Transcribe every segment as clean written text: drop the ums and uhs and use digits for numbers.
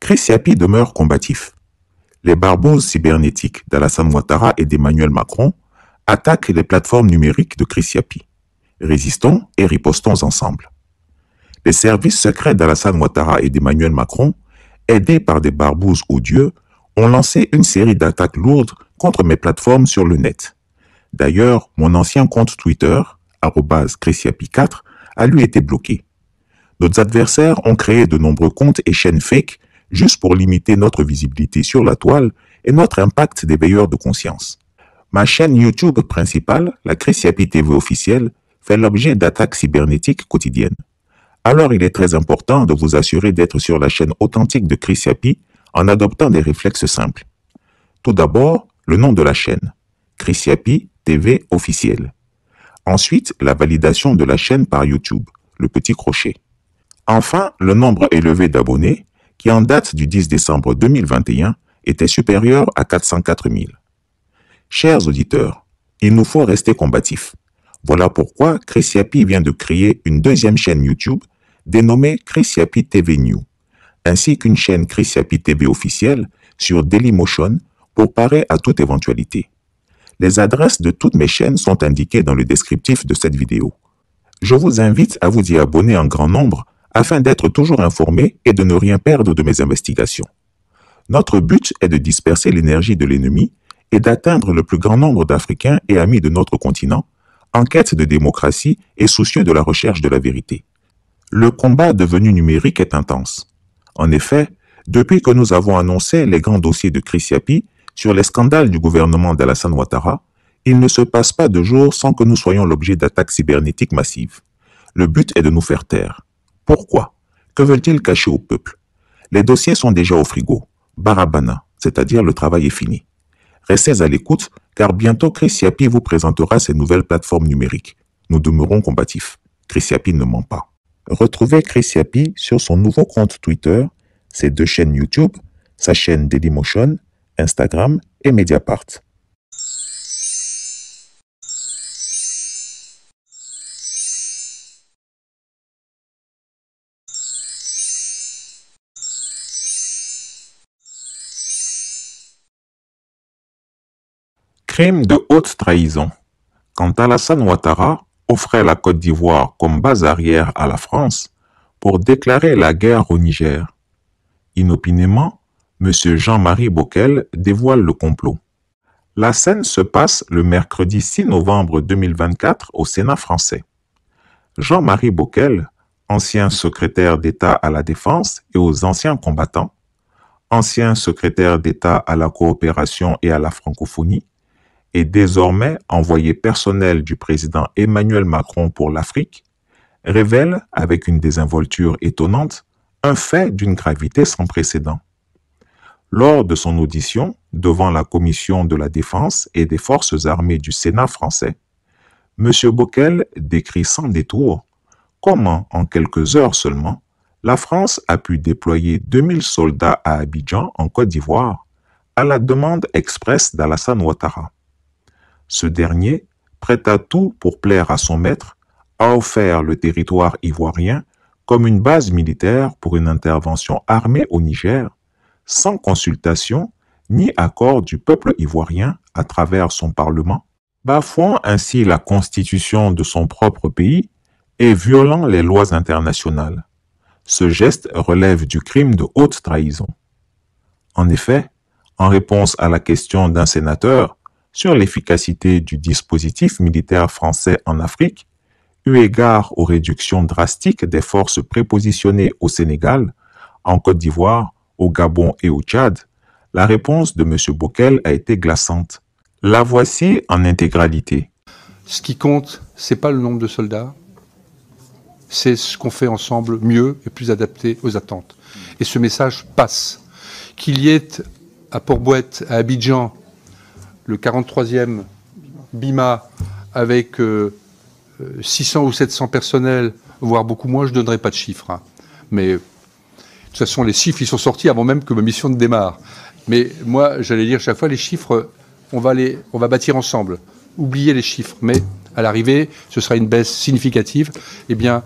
Chris Yapi demeure combatif. Les barboses cybernétiques d'Alassane Ouattara et d'Emmanuel Macron attaquent les plateformes numériques de Chris Yapi. Résistons et ripostons ensemble. Les services secrets d'Alassane Ouattara et d'Emmanuel Macron, aidés par des barbouzes odieux, ont lancé une série d'attaques lourdes contre mes plateformes sur le net. D'ailleurs, mon ancien compte Twitter, @ChrisYapi4, a lui été bloqué. Nos adversaires ont créé de nombreux comptes et chaînes fake juste pour limiter notre visibilité sur la toile et notre impact d'éveilleur de conscience. Ma chaîne YouTube principale, la Chris Yapi TV officielle, fait l'objet d'attaques cybernétiques quotidiennes. Alors il est très important de vous assurer d'être sur la chaîne authentique de Chris Yapi en adoptant des réflexes simples. Tout d'abord, le nom de la chaîne, Chris Yapi TV officielle. Ensuite, la validation de la chaîne par YouTube, le petit crochet. Enfin, le nombre élevé d'abonnés, qui en date du 10 décembre 2021 était supérieur à 404 000. Chers auditeurs, il nous faut rester combatifs. Voilà pourquoi Chris Yapi vient de créer une deuxième chaîne YouTube dénommée Chris Yapi TV New, ainsi qu'une chaîne Chris Yapi TV officielle sur Dailymotion pour parer à toute éventualité. Les adresses de toutes mes chaînes sont indiquées dans le descriptif de cette vidéo. Je vous invite à vous y abonner en grand nombre afin d'être toujours informé et de ne rien perdre de mes investigations. Notre but est de disperser l'énergie de l'ennemi et d'atteindre le plus grand nombre d'Africains et amis de notre continent en quête de démocratie et soucieux de la recherche de la vérité. Le combat devenu numérique est intense. En effet, depuis que nous avons annoncé les grands dossiers de Chris Yapi sur les scandales du gouvernement d'Alassane Ouattara, il ne se passe pas de jour sans que nous soyons l'objet d'attaques cybernétiques massives. Le but est de nous faire taire. Pourquoi? Que veulent-ils cacher au peuple? Les dossiers sont déjà au frigo. Barabana, c'est-à-dire le travail est fini. Restez à l'écoute, car bientôt Chris Yapi vous présentera ses nouvelles plateformes numériques. Nous demeurons combatifs. Chris Yapi ne ment pas. Retrouvez Chris Yapi sur son nouveau compte Twitter, ses deux chaînes YouTube, sa chaîne Dailymotion, Instagram et Mediapart. Crime de haute trahison. Quand Alassane Ouattara offrait la Côte d'Ivoire comme base arrière à la France pour déclarer la guerre au Niger, inopinément, M. Jean-Marie Bockel dévoile le complot. La scène se passe le mercredi 6 novembre 2024 au Sénat français. Jean-Marie Bockel, ancien secrétaire d'État à la Défense et aux anciens combattants, ancien secrétaire d'État à la coopération et à la francophonie, et désormais envoyé personnel du président Emmanuel Macron pour l'Afrique, révèle, avec une désinvolture étonnante, un fait d'une gravité sans précédent. Lors de son audition devant la Commission de la Défense et des Forces armées du Sénat français, M. Bockel décrit sans détour comment, en quelques heures seulement, la France a pu déployer 2000 soldats à Abidjan, en Côte d'Ivoire, à la demande expresse d'Alassane Ouattara. Ce dernier, prêt à tout pour plaire à son maître, a offert le territoire ivoirien comme une base militaire pour une intervention armée au Niger, sans consultation ni accord du peuple ivoirien à travers son parlement, bafouant ainsi la constitution de son propre pays et violant les lois internationales. Ce geste relève du crime de haute trahison. En effet, en réponse à la question d'un sénateur sur l'efficacité du dispositif militaire français en Afrique, eu égard aux réductions drastiques des forces prépositionnées au Sénégal, en Côte d'Ivoire, au Gabon et au Tchad, la réponse de M. Bockel a été glaçante. La voici en intégralité. Ce qui compte, c'est pas le nombre de soldats, c'est ce qu'on fait ensemble mieux et plus adapté aux attentes. Et ce message passe. Qu'il y ait à Port-Bouët, à Abidjan, le 43e BIMA avec 600 ou 700 personnels, voire beaucoup moins, je ne donnerai pas de chiffres. Hein. Mais de toute façon, les chiffres, ils sont sortis avant même que ma mission ne démarre. Mais moi, j'allais dire chaque fois, les chiffres, on va bâtir ensemble. Oubliez les chiffres. Mais à l'arrivée, ce sera une baisse significative. Eh bien,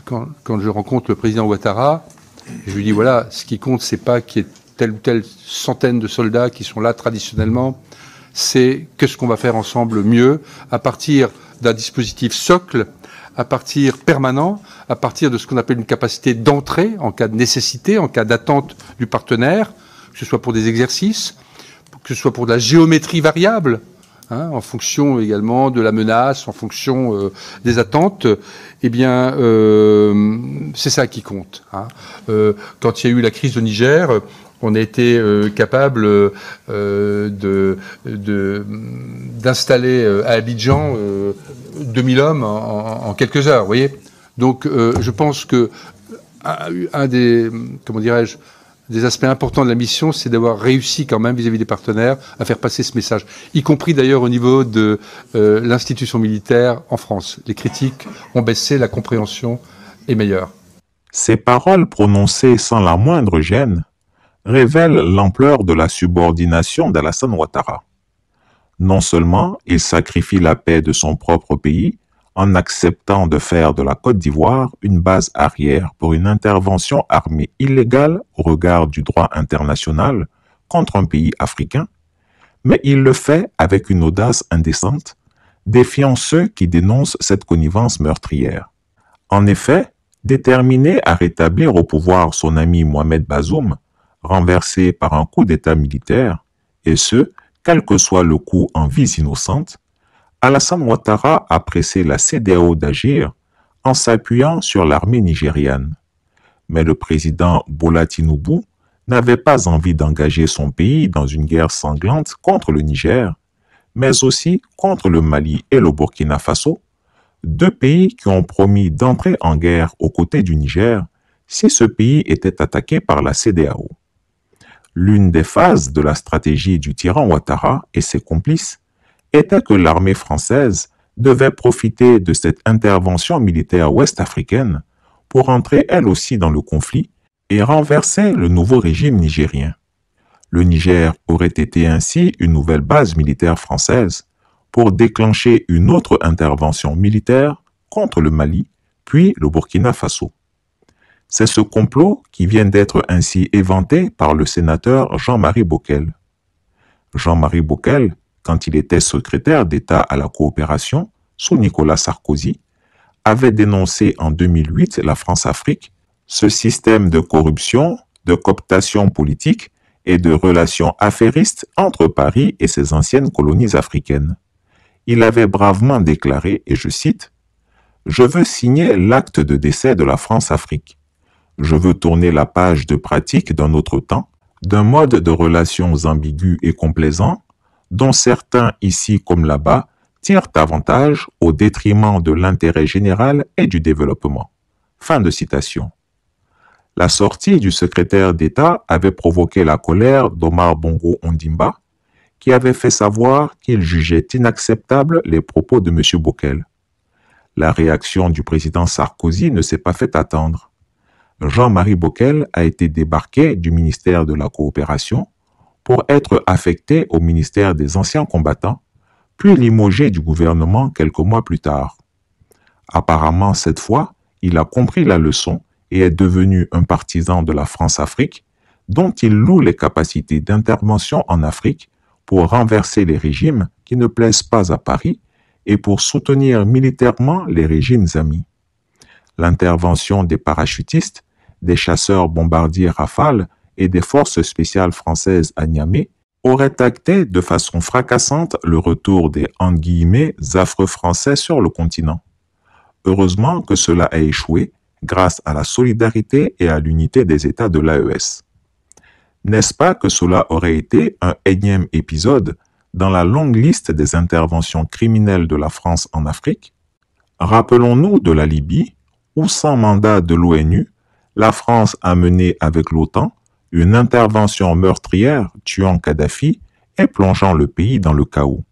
quand je rencontre le président Ouattara, Et je lui dis, voilà, ce qui compte, c'est pas qu'il y ait telle ou telle centaine de soldats qui sont là traditionnellement, c'est qu'est-ce qu'on va faire ensemble mieux, à partir d'un dispositif socle, à partir permanent, à partir de ce qu'on appelle une capacité d'entrée en cas de nécessité, en cas d'attente du partenaire, que ce soit pour des exercices, que ce soit pour de la géométrie variable, en fonction également de la menace, en fonction des attentes, eh bien, c'est ça qui compte. Quand il y a eu la crise au Niger, on a été capable d'installer à Abidjan 2000 hommes en quelques heures, vous voyez. Donc, je pense que un des, comment dirais-je, des aspects importants de la mission, c'est d'avoir réussi quand même vis-à-vis des partenaires à faire passer ce message, y compris d'ailleurs au niveau de l'institution militaire en France. Les critiques ont baissé, la compréhension est meilleure. Ces paroles prononcées sans la moindre gêne révèlent l'ampleur de la subordination d'Alassane Ouattara. Non seulement il sacrifie la paix de son propre pays en acceptant de faire de la Côte d'Ivoire une base arrière pour une intervention armée illégale au regard du droit international contre un pays africain, mais il le fait avec une audace indécente, défiant ceux qui dénoncent cette connivence meurtrière. En effet, déterminé à rétablir au pouvoir son ami Mohamed Bazoum, renversé par un coup d'État militaire, et ce, quel que soit le coup en vies innocentes, Alassane Ouattara a pressé la CEDEAO d'agir en s'appuyant sur l'armée nigériane. Mais le président Bola Tinubu n'avait pas envie d'engager son pays dans une guerre sanglante contre le Niger, mais aussi contre le Mali et le Burkina Faso, deux pays qui ont promis d'entrer en guerre aux côtés du Niger si ce pays était attaqué par la CEDEAO. L'une des phases de la stratégie du tyran Ouattara et ses complices était que l'armée française devait profiter de cette intervention militaire ouest-africaine pour entrer elle aussi dans le conflit et renverser le nouveau régime nigérien. Le Niger aurait été ainsi une nouvelle base militaire française pour déclencher une autre intervention militaire contre le Mali, puis le Burkina Faso. C'est ce complot qui vient d'être ainsi éventé par le sénateur Jean-Marie Bockel. Jean-Marie Bockel, quand il était secrétaire d'État à la coopération sous Nicolas Sarkozy, avait dénoncé en 2008 la France-Afrique, ce système de corruption, de cooptation politique et de relations affairistes entre Paris et ses anciennes colonies africaines. Il avait bravement déclaré, et je cite, « Je veux signer l'acte de décès de la France-Afrique. Je veux tourner la page de pratique d'un autre temps, d'un mode de relations ambigu et complaisant, dont certains ici comme là-bas tirent avantage au détriment de l'intérêt général et du développement. » Fin de citation. La sortie du secrétaire d'État avait provoqué la colère d'Omar Bongo Ondimba, qui avait fait savoir qu'il jugeait inacceptables les propos de M. Bockel. La réaction du président Sarkozy ne s'est pas fait attendre. Jean-Marie Bockel a été débarqué du ministère de la Coopération pour être affecté au ministère des Anciens Combattants, puis limogé du gouvernement quelques mois plus tard. Apparemment, cette fois, il a compris la leçon et est devenu un partisan de la France-Afrique, dont il loue les capacités d'intervention en Afrique pour renverser les régimes qui ne plaisent pas à Paris et pour soutenir militairement les régimes amis. L'intervention des parachutistes, des chasseurs bombardiers Rafale et des forces spéciales françaises à Niamey aurait acté de façon fracassante le retour des « affreux français » sur le continent. Heureusement que cela a échoué grâce à la solidarité et à l'unité des États de l'AES. N'est-ce pas que cela aurait été un énième épisode dans la longue liste des interventions criminelles de la France en Afrique? Rappelons-nous de la Libye, où sans mandat de l'ONU, la France a mené avec l'OTAN une intervention meurtrière tuant Kadhafi et plongeant le pays dans le chaos.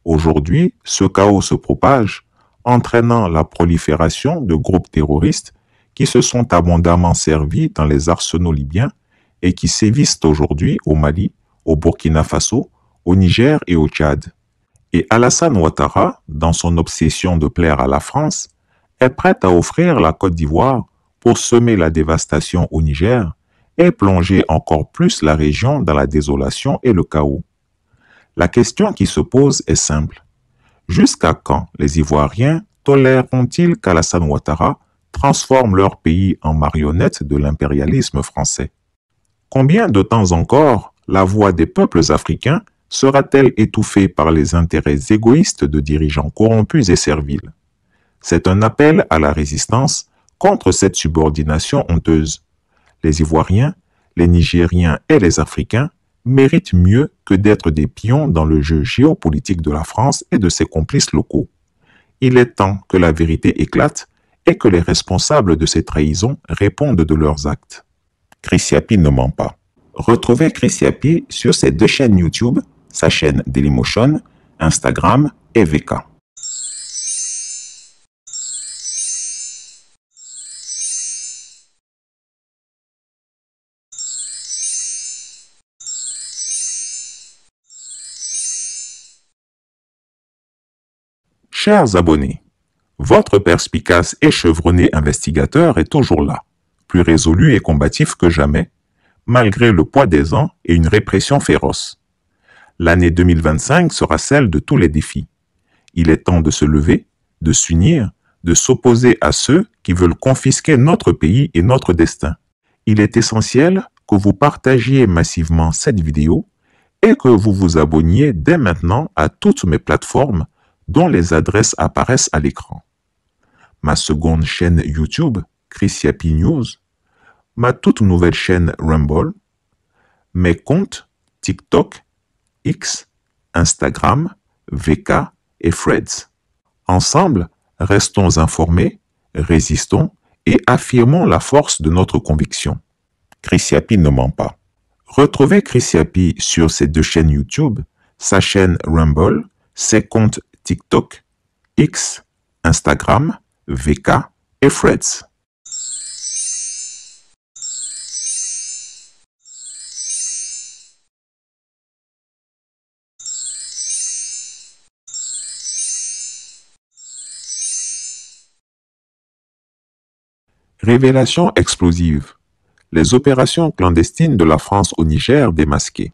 Aujourd'hui, ce chaos se propage, entraînant la prolifération de groupes terroristes qui se sont abondamment servis dans les arsenaux libyens et qui sévissent aujourd'hui au Mali, au Burkina Faso, au Niger et au Tchad. Et Alassane Ouattara, dans son obsession de plaire à la France, est prêt à offrir la Côte d'Ivoire pour semer la dévastation au Niger et plonger encore plus la région dans la désolation et le chaos. La question qui se pose est simple. Jusqu'à quand les Ivoiriens toléreront-ils qu'Alassane Ouattara transforme leur pays en marionnette de l'impérialisme français? Combien de temps encore la voix des peuples africains sera-t-elle étouffée par les intérêts égoïstes de dirigeants corrompus et serviles? C'est un appel à la résistance contre cette subordination honteuse. Les Ivoiriens, les Nigériens et les Africains méritent mieux que d'être des pions dans le jeu géopolitique de la France et de ses complices locaux. Il est temps que la vérité éclate et que les responsables de ces trahisons répondent de leurs actes. Chrissiapi ne ment pas. Retrouvez Chrissiapi sur ses 2 chaînes YouTube, sa chaîne Dailymotion, Instagram et VK. Chers abonnés, votre perspicace et chevronné investigateur est toujours là, plus résolu et combatif que jamais, malgré le poids des ans et une répression féroce. L'année 2025 sera celle de tous les défis. Il est temps de se lever, de s'unir, de s'opposer à ceux qui veulent confisquer notre pays et notre destin. Il est essentiel que vous partagiez massivement cette vidéo et que vous vous abonniez dès maintenant à toutes mes plateformes dont les adresses apparaissent à l'écran. Ma seconde chaîne YouTube, Chrissiapi News, ma toute nouvelle chaîne Rumble, mes comptes TikTok, X, Instagram, VK et Threads. Ensemble, restons informés, résistons et affirmons la force de notre conviction. Chrissiapi ne ment pas. Retrouvez Chrissiapi sur ses 2 chaînes YouTube, sa chaîne Rumble, ses comptes TikTok, X, Instagram, VK et Threads. Révélation explosive. Les opérations clandestines de la France au Niger démasquées.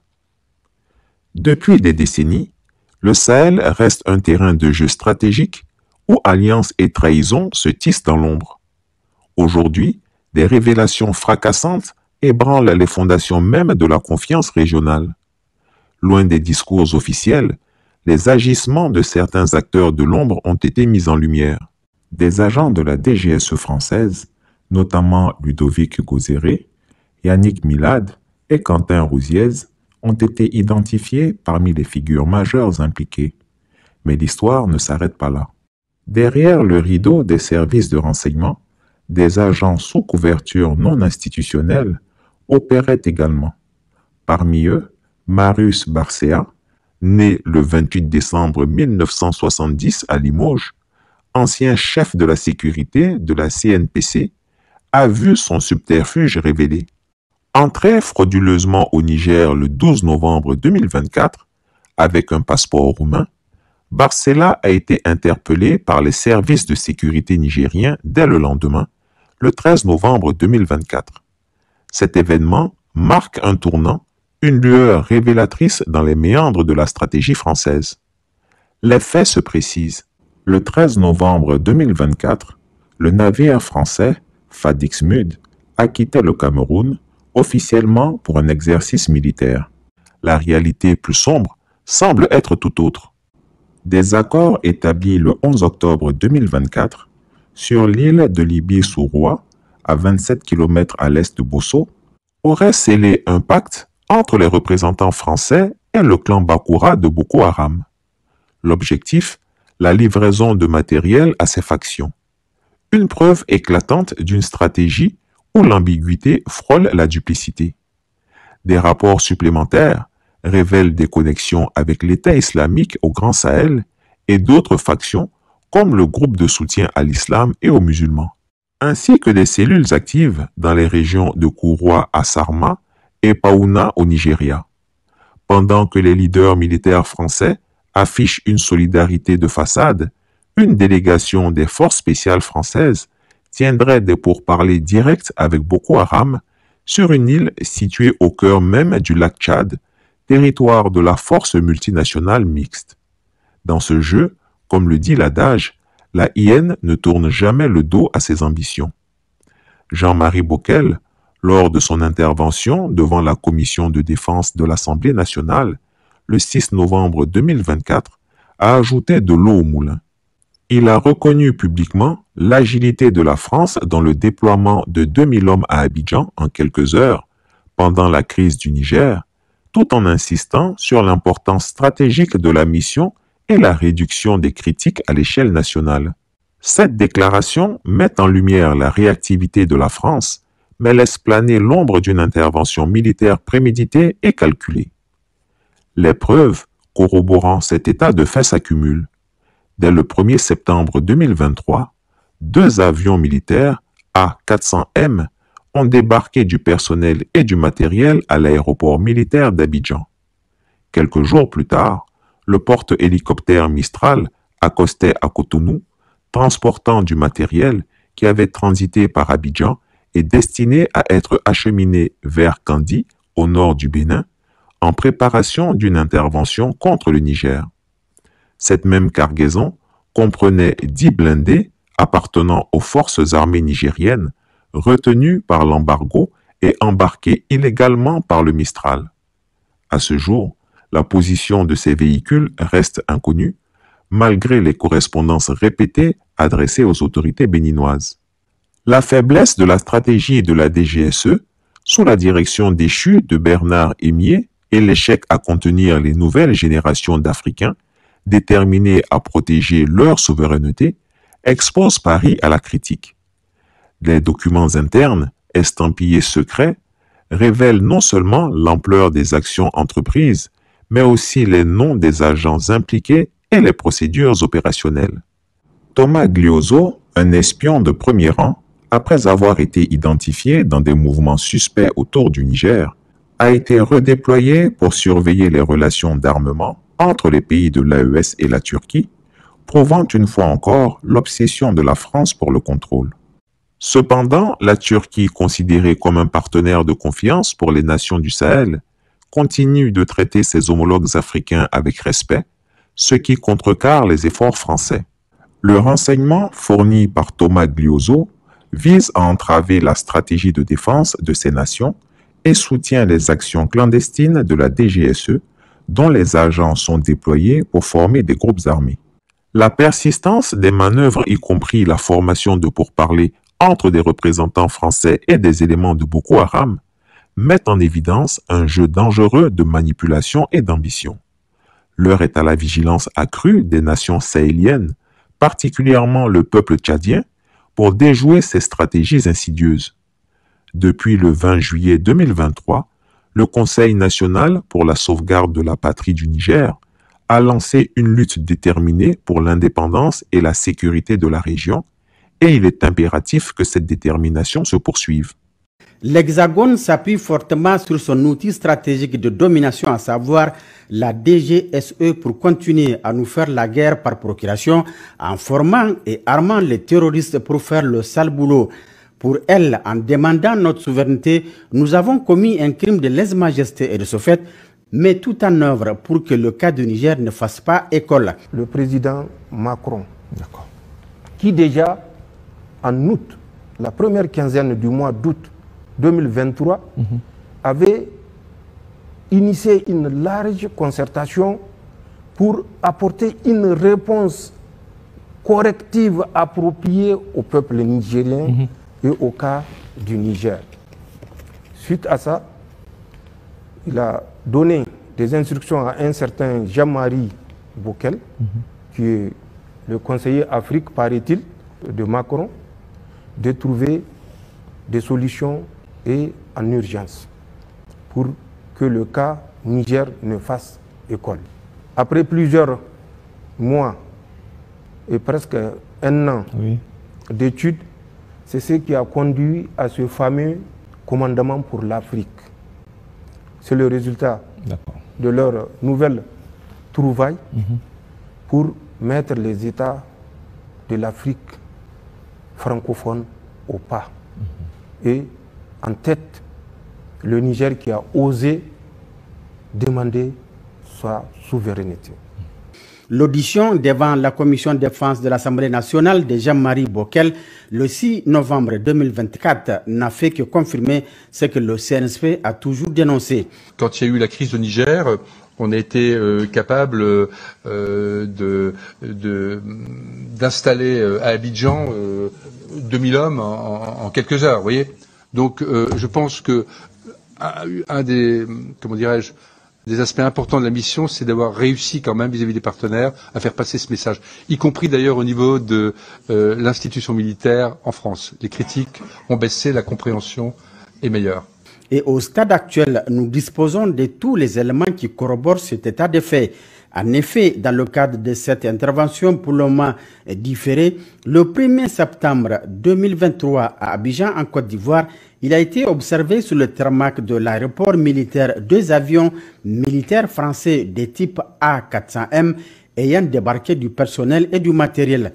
Depuis des décennies, le Sahel reste un terrain de jeu stratégique où alliances et trahisons se tissent dans l'ombre. Aujourd'hui, des révélations fracassantes ébranlent les fondations même de la confiance régionale. Loin des discours officiels, les agissements de certains acteurs de l'ombre ont été mis en lumière. Des agents de la DGSE française, notamment Ludovic Gozéré, Yannick Milad et Quentin Rouziez, ont été identifiés parmi les figures majeures impliquées. Mais l'histoire ne s'arrête pas là. Derrière le rideau des services de renseignement, des agents sous couverture non institutionnelle opéraient également. Parmi eux, Marius Barcea, né le 28 décembre 1970 à Limoges, ancien chef de la sécurité de la CNPC, a vu son subterfuge révélé. Entré frauduleusement au Niger le 12 novembre 2024 avec un passeport roumain, Barcela a été interpellé par les services de sécurité nigériens dès le lendemain, le 13 novembre 2024. Cet événement marque un tournant, une lueur révélatrice dans les méandres de la stratégie française. Les faits se précisent. Le 13 novembre 2024, le navire français Fadix Mud a quitté le Cameroun officiellement pour un exercice militaire. La réalité plus sombre semble être tout autre. Des accords établis le 11 octobre 2024 sur l'île de Libye-sous-Roi, à 27 km à l'est de Bosso, auraient scellé un pacte entre les représentants français et le clan Bakura de Boko Haram. L'objectif, la livraison de matériel à ces factions. Une preuve éclatante d'une stratégie où l'ambiguïté frôle la duplicité. Des rapports supplémentaires révèlent des connexions avec l'État islamique au Grand Sahel et d'autres factions comme le groupe de soutien à l'islam et aux musulmans, ainsi que des cellules actives dans les régions de Kouroua à Sarma et Paouna au Nigeria. Pendant que les leaders militaires français affichent une solidarité de façade, une délégation des forces spéciales françaises tiendrait des pourparlers directs avec Boko Haram sur une île située au cœur même du lac Tchad, territoire de la force multinationale mixte. Dans ce jeu, comme le dit l'adage, la hyène ne tourne jamais le dos à ses ambitions. Jean-Marie Bockel, lors de son intervention devant la commission de défense de l'Assemblée nationale, le 6 novembre 2024, a ajouté de l'eau au moulin. Il a reconnu publiquement l'agilité de la France dans le déploiement de 2000 hommes à Abidjan en quelques heures pendant la crise du Niger, tout en insistant sur l'importance stratégique de la mission et la réduction des critiques à l'échelle nationale. Cette déclaration met en lumière la réactivité de la France, mais laisse planer l'ombre d'une intervention militaire préméditée et calculée. Les preuves corroborant cet état de fait s'accumulent. Dès le 1er septembre 2023, 2 avions militaires A400M ont débarqué du personnel et du matériel à l'aéroport militaire d'Abidjan. Quelques jours plus tard, le porte-hélicoptère Mistral accostait à Cotonou, transportant du matériel qui avait transité par Abidjan et destiné à être acheminé vers Kandi, au nord du Bénin, en préparation d'une intervention contre le Niger. Cette même cargaison comprenait 10 blindés appartenant aux forces armées nigériennes, retenus par l'embargo et embarqués illégalement par le Mistral. À ce jour, la position de ces véhicules reste inconnue, malgré les correspondances répétées adressées aux autorités béninoises. La faiblesse de la stratégie de la DGSE, sous la direction déchue de Bernard Hémier, et l'échec à contenir les nouvelles générations d'Africains, déterminés à protéger leur souveraineté, expose Paris à la critique. Les documents internes, estampillés secrets, révèlent non seulement l'ampleur des actions entreprises, mais aussi les noms des agents impliqués et les procédures opérationnelles. Thomas Glioso, un espion de premier rang, après avoir été identifié dans des mouvements suspects autour du Niger, a été redéployé pour surveiller les relations d'armement entre les pays de l'AES et la Turquie, prouvant une fois encore l'obsession de la France pour le contrôle. Cependant, la Turquie, considérée comme un partenaire de confiance pour les nations du Sahel, continue de traiter ses homologues africains avec respect, ce qui contrecarre les efforts français. Le renseignement fourni par Thomas Glioso vise à entraver la stratégie de défense de ces nations et soutient les actions clandestines de la DGSE, dont les agents sont déployés pour former des groupes armés. La persistance des manœuvres, y compris la formation de pourparlers entre des représentants français et des éléments de Boko Haram, met en évidence un jeu dangereux de manipulation et d'ambition. L'heure est à la vigilance accrue des nations sahéliennes, particulièrement le peuple tchadien, pour déjouer ces stratégies insidieuses. Depuis le 20 juillet 2023, le Conseil national pour la sauvegarde de la patrie du Niger a lancé une lutte déterminée pour l'indépendance et la sécurité de la région, et il est impératif que cette détermination se poursuive. L'Hexagone s'appuie fortement sur son outil stratégique de domination, à savoir la DGSE, pour continuer à nous faire la guerre par procuration en formant et armant les terroristes pour faire le sale boulot. Pour elle, en demandant notre souveraineté, nous avons commis un crime de lèse-majesté et de ce fait, met tout en œuvre pour que le cas du Niger ne fasse pas école. Le président Macron, qui déjà en août, la première quinzaine du mois d'août 2023, avait initié une large concertation pour apporter une réponse corrective appropriée au peuple nigérien et au cas du Niger. Suite à ça, il a donné des instructions à un certain Jean-Marie Bockel, qui est le conseiller Afrique, paraît-il, de Macron, de trouver des solutions et en urgence pour que le cas Niger ne fasse école. Après plusieurs mois et presque un an d'études, c'est ce qui a conduit à ce fameux commandement pour l'Afrique. C'est le résultat de leur nouvelle trouvaille pour mettre les États de l'Afrique francophone au pas. Et en tête, le Niger qui a osé demander sa souveraineté. L'audition devant la commission de défense de l'Assemblée nationale de Jean-Marie Bockel le 6 novembre 2024 n'a fait que confirmer ce que le CNSP a toujours dénoncé. Quand il y a eu la crise au Niger, on a été capable d'installer à Abidjan 2000 hommes en quelques heures, vous voyez. Donc je pense que un des, comment dirais-je, des aspects importants de la mission, c'est d'avoir réussi quand même vis-à-vis des partenaires à faire passer ce message, y compris d'ailleurs au niveau de l'institution militaire en France. Les critiques ont baissé, la compréhension est meilleure. Et au stade actuel, nous disposons de tous les éléments qui corroborent cet état de fait. En effet, dans le cadre de cette intervention pour le moment différée, le 1er septembre 2023 à Abidjan, en Côte d'Ivoire, il a été observé sur le tarmac de l'aéroport militaire 2 avions militaires français de type A400M ayant débarqué du personnel et du matériel.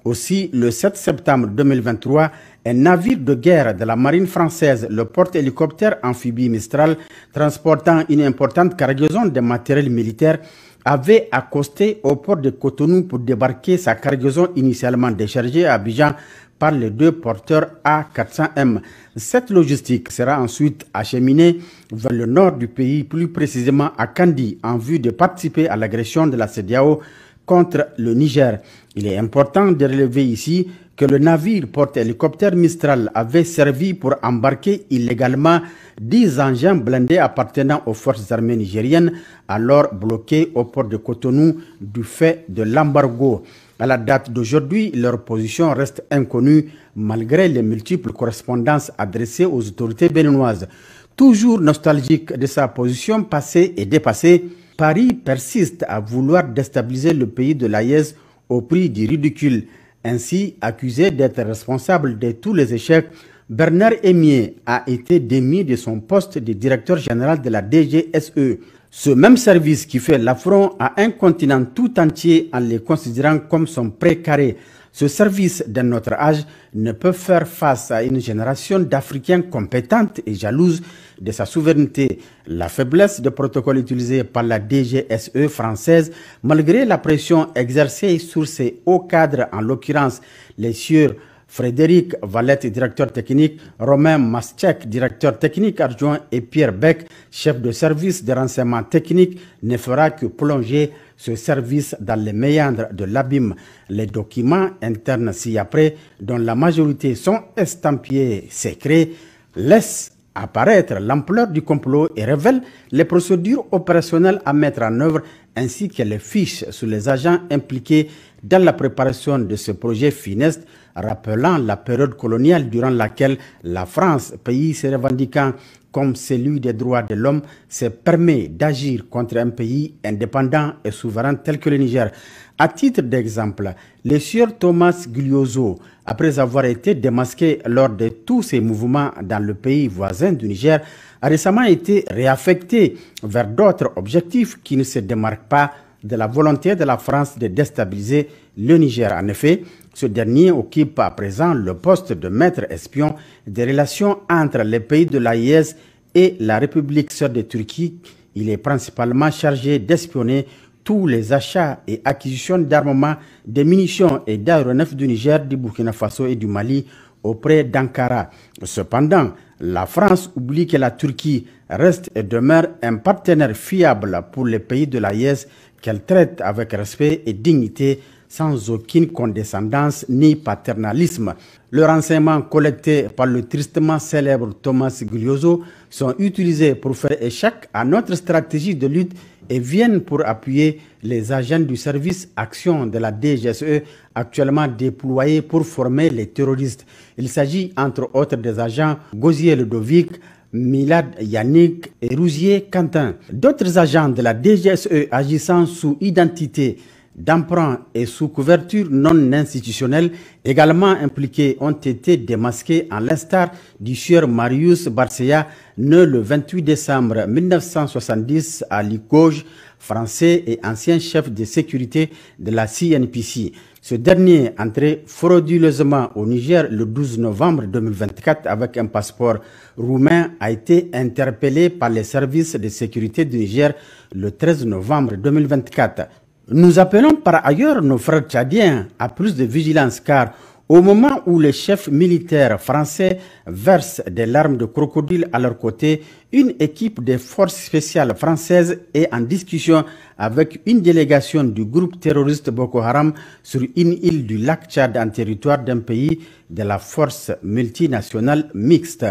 Aussi, le 7 septembre 2023, un navire de guerre de la marine française, le porte-hélicoptère amphibie Mistral, transportant une importante cargaison de matériel militaire, avait accosté au port de Cotonou pour débarquer sa cargaison initialement déchargée à Abidjan par les 2 porteurs A400M. Cette logistique sera ensuite acheminée vers le nord du pays, plus précisément à Kandi, en vue de participer à l'agression de la CEDEAO contre le Niger. Il est important de relever ici que le navire porte-hélicoptère Mistral avait servi pour embarquer illégalement 10 engins blindés appartenant aux forces armées nigériennes, alors bloqués au port de Cotonou du fait de l'embargo. À la date d'aujourd'hui, leur position reste inconnue malgré les multiples correspondances adressées aux autorités béninoises. Toujours nostalgique de sa position passée et dépassée, Paris persiste à vouloir déstabiliser le pays de l'AES au prix du ridicule. Ainsi, accusé d'être responsable de tous les échecs, Bernard Emié a été démis de son poste de directeur général de la DGSE. Ce même service qui fait l'affront à un continent tout entier en les considérant comme son précaré. Ce service d'un autre âge ne peut faire face à une génération d'Africains compétentes et jalouses de sa souveraineté. La faiblesse des protocoles utilisés par la DGSE française, malgré la pression exercée sur ses hauts cadres, en l'occurrence les sieurs Frédéric Valette, directeur technique, Romain Maschek, directeur technique adjoint et Pierre Beck, chef de service de renseignement technique, ne fera que plonger ce service dans les méandres de l'abîme. Les documents internes ci-après, dont la majorité sont estampillés secrets, laissent apparaître l'ampleur du complot et révèlent les procédures opérationnelles à mettre en œuvre ainsi que les fiches sur les agents impliqués dans la préparation de ce projet funeste, rappelant la période coloniale durant laquelle la France, pays se revendiquant comme celui des droits de l'homme, se permet d'agir contre un pays indépendant et souverain tel que le Niger. À titre d'exemple, le sieur Thomas Guglioso, après avoir été démasqué lors de tous ses mouvements dans le pays voisin du Niger, a récemment été réaffecté vers d'autres objectifs qui ne se démarquent pas de la volonté de la France de déstabiliser le Niger. En effet, ce dernier occupe à présent le poste de maître espion des relations entre les pays de l'AES et la République sœur de Turquie. Il est principalement chargé d'espionner tous les achats et acquisitions d'armements, de munitions et d'aéronefs du Niger, du Burkina Faso et du Mali auprès d'Ankara. Cependant, la France oublie que la Turquie reste et demeure un partenaire fiable pour les pays de l'AES qu'elle traite avec respect et dignité, sans aucune condescendance ni paternalisme. Le renseignement collecté par le tristement célèbre Thomas Guglioso sont utilisés pour faire échec à notre stratégie de lutte et viennent pour appuyer les agents du service action de la DGSE actuellement déployés pour former les terroristes. Il s'agit entre autres des agents Gosier Ludovic, Milad Yannick et Rousier Quentin. D'autres agents de la DGSE agissant sous identité d'emprunt et sous couverture non institutionnelle également impliqués ont été démasqués à l'instar du sieur Marius Barcea, né le 28 décembre 1970 à Limoges, français et ancien chef de sécurité de la CNPC. Ce dernier entré frauduleusement au Niger le 12 novembre 2024 avec un passeport roumain a été interpellé par les services de sécurité du Niger le 13 novembre 2024. Nous appelons par ailleurs nos frères tchadiens à plus de vigilance car au moment où les chefs militaires français versent des larmes de crocodile à leur côté, une équipe des forces spéciales françaises est en discussion avec une délégation du groupe terroriste Boko Haram sur une île du lac Tchad en territoire d'un pays de la force multinationale mixte.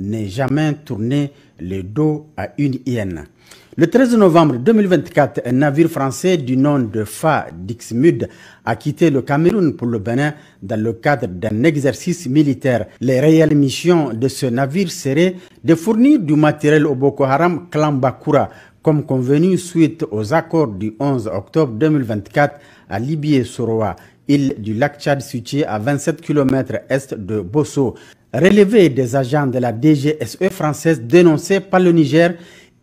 N'est jamais tourné le dos à une hyène. Le 13 novembre 2024, un navire français du nom de Fa Dixmude a quitté le Cameroun pour le Bénin dans le cadre d'un exercice militaire. Les réelles missions de ce navire seraient de fournir du matériel au Boko Haram Clan Bakura, comme convenu suite aux accords du 11 octobre 2024 à Libié-Soroa, île du lac Tchad située à 27 km est de Bosso. Relevé des agents de la DGSE française dénoncés par le Niger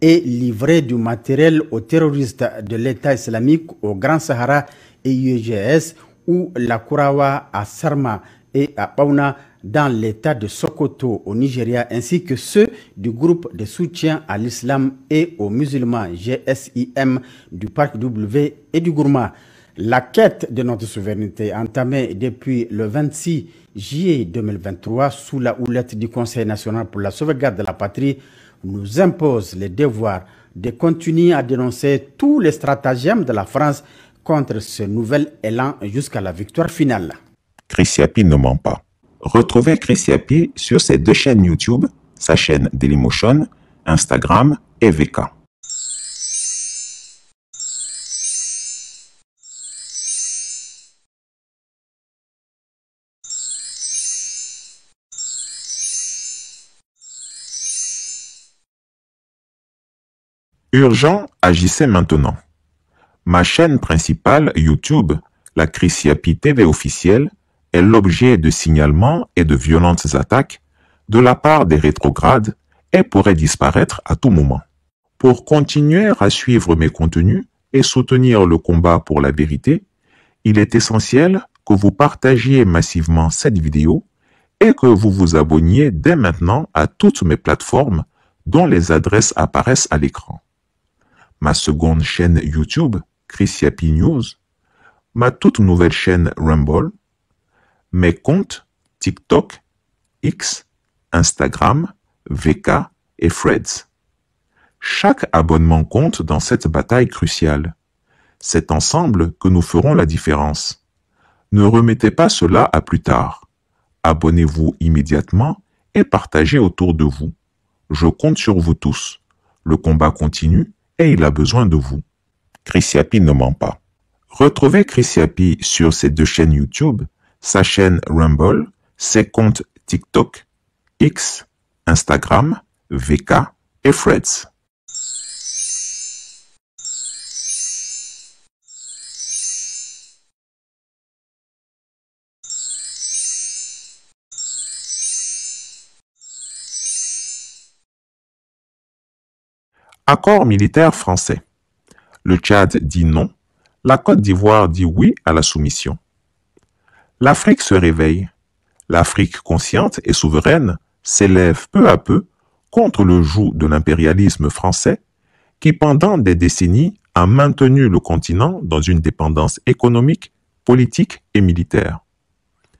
et livré du matériel aux terroristes de l'État islamique au Grand Sahara et UGS ou la Kourawa à Sarma et à Baouna dans l'État de Sokoto au Nigeria ainsi que ceux du groupe de soutien à l'islam et aux musulmans GSIM du Parc W et du Gourma. La quête de notre souveraineté entamée depuis le 26 juillet 2023 sous la houlette du Conseil national pour la sauvegarde de la patrie nous impose le devoir de continuer à dénoncer tous les stratagèmes de la France contre ce nouvel élan jusqu'à la victoire finale. Chris Yapi ne ment pas. Retrouvez Chris Yapi sur ses deux chaînes YouTube, sa chaîne Dailymotion, Instagram et VK. Urgent, agissez maintenant. Ma chaîne principale YouTube, la Chris Yapi TV officielle, est l'objet de signalements et de violentes attaques de la part des rétrogrades et pourrait disparaître à tout moment. Pour continuer à suivre mes contenus et soutenir le combat pour la vérité, il est essentiel que vous partagiez massivement cette vidéo et que vous vous abonniez dès maintenant à toutes mes plateformes dont les adresses apparaissent à l'écran. Ma seconde chaîne YouTube, Chris Yapi News, ma toute nouvelle chaîne Rumble, mes comptes TikTok, X, Instagram, VK et Threads. Chaque abonnement compte dans cette bataille cruciale. C'est ensemble que nous ferons la différence. Ne remettez pas cela à plus tard. Abonnez-vous immédiatement et partagez autour de vous. Je compte sur vous tous. Le combat continue et il a besoin de vous. Chris Yapi ne ment pas. Retrouvez Chris Yapi sur ses deux chaînes YouTube, sa chaîne Rumble, ses comptes TikTok, X, Instagram, VK et Threads. Accord militaire français. Le Tchad dit non, la Côte d'Ivoire dit oui à la soumission. L'Afrique se réveille. L'Afrique consciente et souveraine s'élève peu à peu contre le joug de l'impérialisme français qui, pendant des décennies, a maintenu le continent dans une dépendance économique, politique et militaire.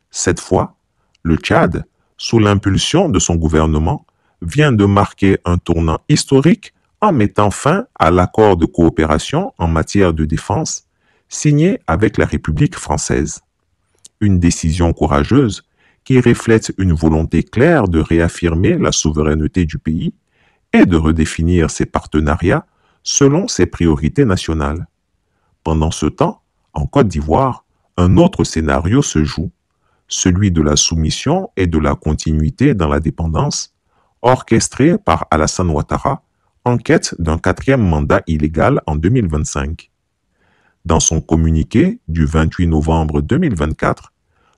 Cette fois, le Tchad, sous l'impulsion de son gouvernement, vient de marquer un tournant historique en mettant fin à l'accord de coopération en matière de défense signé avec la République française. Une décision courageuse qui reflète une volonté claire de réaffirmer la souveraineté du pays et de redéfinir ses partenariats selon ses priorités nationales. Pendant ce temps, en Côte d'Ivoire, un autre scénario se joue, celui de la soumission et de la continuité dans la dépendance, orchestré par Alassane Ouattara, en quête d'un 4e mandat illégal en 2025. Dans son communiqué du 28 novembre 2024,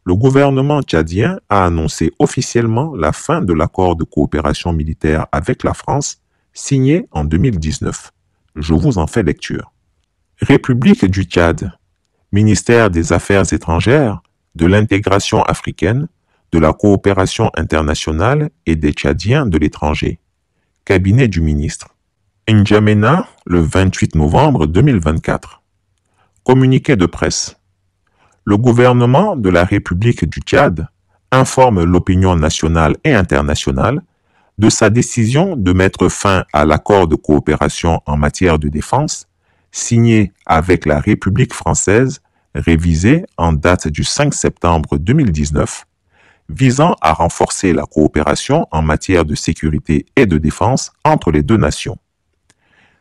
le gouvernement tchadien a annoncé officiellement la fin de l'accord de coopération militaire avec la France, signé en 2019. Je vous en fais lecture. République du Tchad, ministère des Affaires étrangères, de l'intégration africaine, de la coopération internationale et des Tchadiens de l'étranger. Cabinet du ministre. N'Djamena, le 28 novembre 2024. Communiqué de presse. Le gouvernement de la République du Tchad informe l'opinion nationale et internationale de sa décision de mettre fin à l'accord de coopération en matière de défense signé avec la République française, révisé en date du 5 septembre 2019, visant à renforcer la coopération en matière de sécurité et de défense entre les deux nations.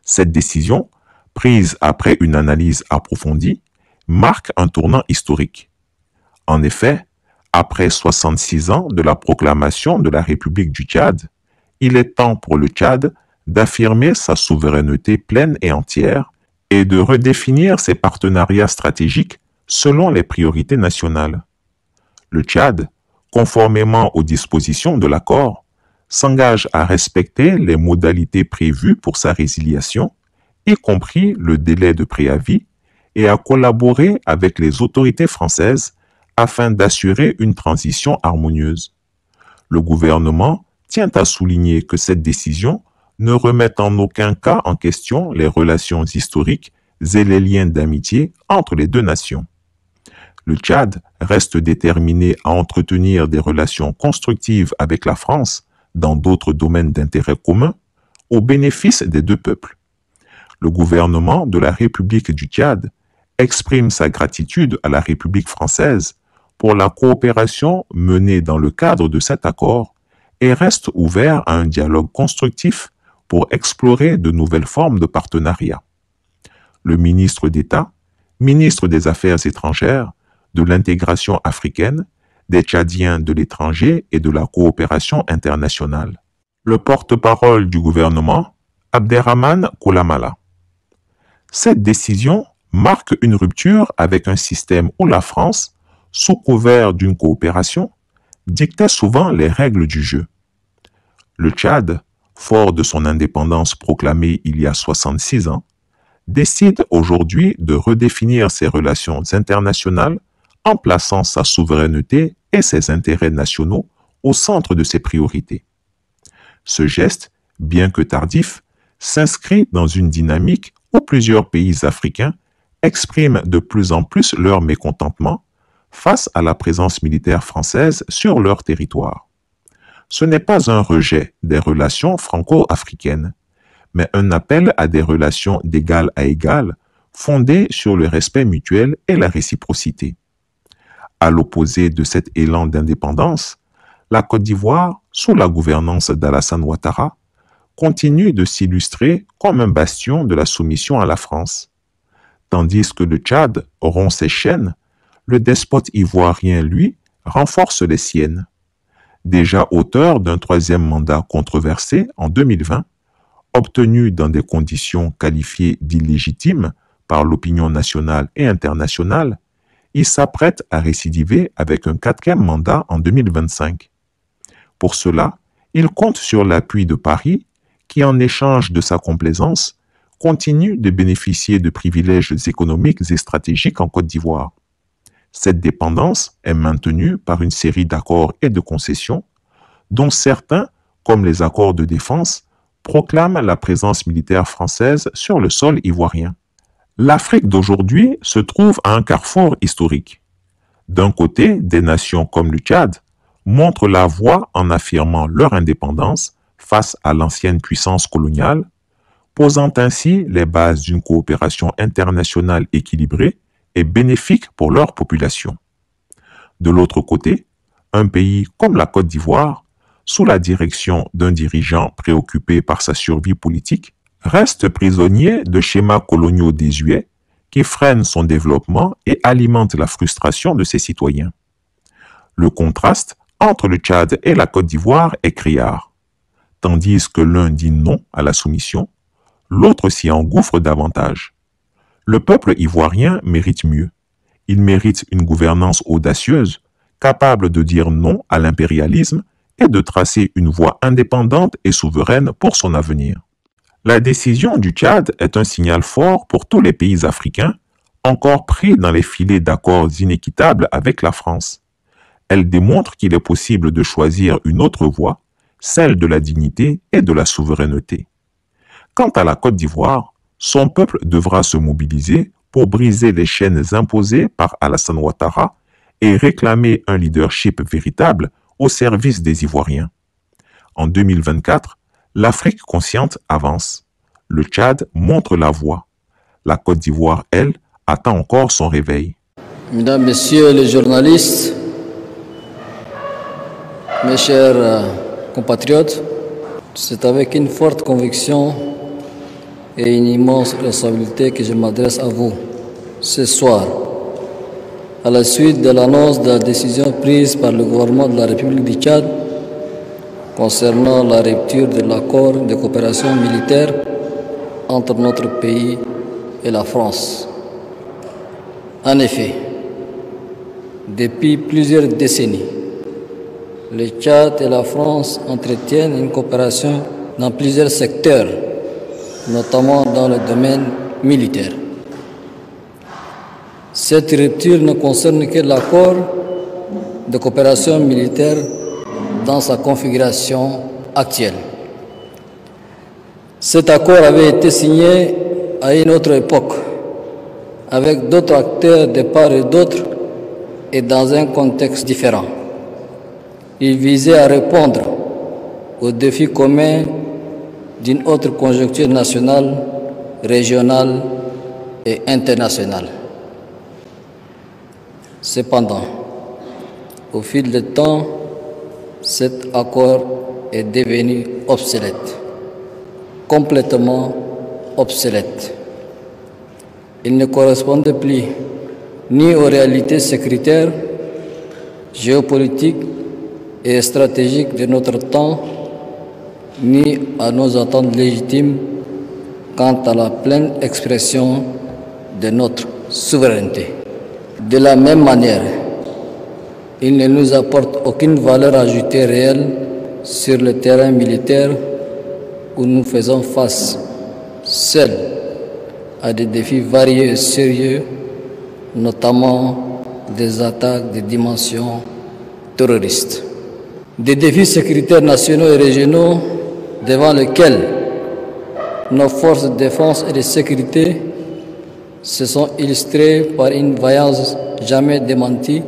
Cette décision, prise après une analyse approfondie, marque un tournant historique. En effet, après 66 ans de la proclamation de la République du Tchad, il est temps pour le Tchad d'affirmer sa souveraineté pleine et entière et de redéfinir ses partenariats stratégiques selon les priorités nationales. Le Tchad, conformément aux dispositions de l'accord, s'engage à respecter les modalités prévues pour sa résiliation, y compris le délai de préavis, et à collaborer avec les autorités françaises afin d'assurer une transition harmonieuse. Le gouvernement tient à souligner que cette décision ne remet en aucun cas en question les relations historiques et les liens d'amitié entre les deux nations. Le Tchad reste déterminé à entretenir des relations constructives avec la France dans d'autres domaines d'intérêt commun, au bénéfice des deux peuples. Le gouvernement de la République du Tchad exprime sa gratitude à la République française pour la coopération menée dans le cadre de cet accord et reste ouvert à un dialogue constructif pour explorer de nouvelles formes de partenariat. Le ministre d'État, ministre des Affaires étrangères, de l'intégration africaine, des Tchadiens de l'étranger et de la coopération internationale. Le porte-parole du gouvernement, Abderrahmane Koulamala. Cette décision marque une rupture avec un système où la France, sous couvert d'une coopération, dictait souvent les règles du jeu. Le Tchad, fort de son indépendance proclamée il y a 66 ans, décide aujourd'hui de redéfinir ses relations internationales en plaçant sa souveraineté et ses intérêts nationaux au centre de ses priorités. Ce geste, bien que tardif, s'inscrit dans une dynamique où plusieurs pays africains expriment de plus en plus leur mécontentement face à la présence militaire française sur leur territoire. Ce n'est pas un rejet des relations franco-africaines, mais un appel à des relations d'égal à égal fondées sur le respect mutuel et la réciprocité. À l'opposé de cet élan d'indépendance, la Côte d'Ivoire, sous la gouvernance d'Alassane Ouattara, continue de s'illustrer comme un bastion de la soumission à la France. Tandis que le Tchad rompt ses chaînes, le despote ivoirien, lui, renforce les siennes. Déjà auteur d'un troisième mandat controversé en 2020, obtenu dans des conditions qualifiées d'illégitimes par l'opinion nationale et internationale, il s'apprête à récidiver avec un quatrième mandat en 2025. Pour cela, il compte sur l'appui de Paris, qui en échange de sa complaisance, continue de bénéficier de privilèges économiques et stratégiques en Côte d'Ivoire. Cette dépendance est maintenue par une série d'accords et de concessions, dont certains, comme les accords de défense, proclament la présence militaire française sur le sol ivoirien. L'Afrique d'aujourd'hui se trouve à un carrefour historique. D'un côté, des nations comme le Tchad montrent la voie en affirmant leur indépendance face à l'ancienne puissance coloniale, posant ainsi les bases d'une coopération internationale équilibrée et bénéfique pour leur population. De l'autre côté, un pays comme la Côte d'Ivoire, sous la direction d'un dirigeant préoccupé par sa survie politique, reste prisonnier de schémas coloniaux désuets qui freinent son développement et alimentent la frustration de ses citoyens. Le contraste entre le Tchad et la Côte d'Ivoire est criard. Tandis que l'un dit non à la soumission, l'autre s'y engouffre davantage. Le peuple ivoirien mérite mieux. Il mérite une gouvernance audacieuse, capable de dire non à l'impérialisme et de tracer une voie indépendante et souveraine pour son avenir. La décision du Tchad est un signal fort pour tous les pays africains, encore pris dans les filets d'accords inéquitables avec la France. Elle démontre qu'il est possible de choisir une autre voie, celle de la dignité et de la souveraineté. Quant à la Côte d'Ivoire, son peuple devra se mobiliser pour briser les chaînes imposées par Alassane Ouattara et réclamer un leadership véritable au service des Ivoiriens. En 2024, l'Afrique consciente avance. Le Tchad montre la voie. La Côte d'Ivoire, elle, attend encore son réveil. Mesdames, Messieurs les journalistes, mes chers compatriotes, c'est avec une forte conviction et une immense responsabilité que je m'adresse à vous ce soir, à la suite de l'annonce de la décision prise par le gouvernement de la République du Tchad concernant la rupture de l'accord de coopération militaire entre notre pays et la France. En effet, depuis plusieurs décennies, le Tchad et la France entretiennent une coopération dans plusieurs secteurs, notamment dans le domaine militaire. Cette rupture ne concerne que l'accord de coopération militaire dans sa configuration actuelle. Cet accord avait été signé à une autre époque, avec d'autres acteurs de part et d'autre et dans un contexte différent. Il visait à répondre aux défis communs d'une autre conjoncture nationale, régionale et internationale. Cependant, au fil du temps, cet accord est devenu obsolète, complètement obsolète. Il ne correspondait plus ni aux réalités sécuritaires, géopolitiques et stratégiques de notre temps, ni à nos attentes légitimes quant à la pleine expression de notre souveraineté. De la même manière, il ne nous apporte aucune valeur ajoutée réelle sur le terrain militaire où nous faisons face seuls à des défis variés et sérieux, notamment des attaques de dimension terroriste. Des défis sécuritaires nationaux et régionaux devant lesquels nos forces de défense et de sécurité se sont illustrées par une vaillance jamais démentie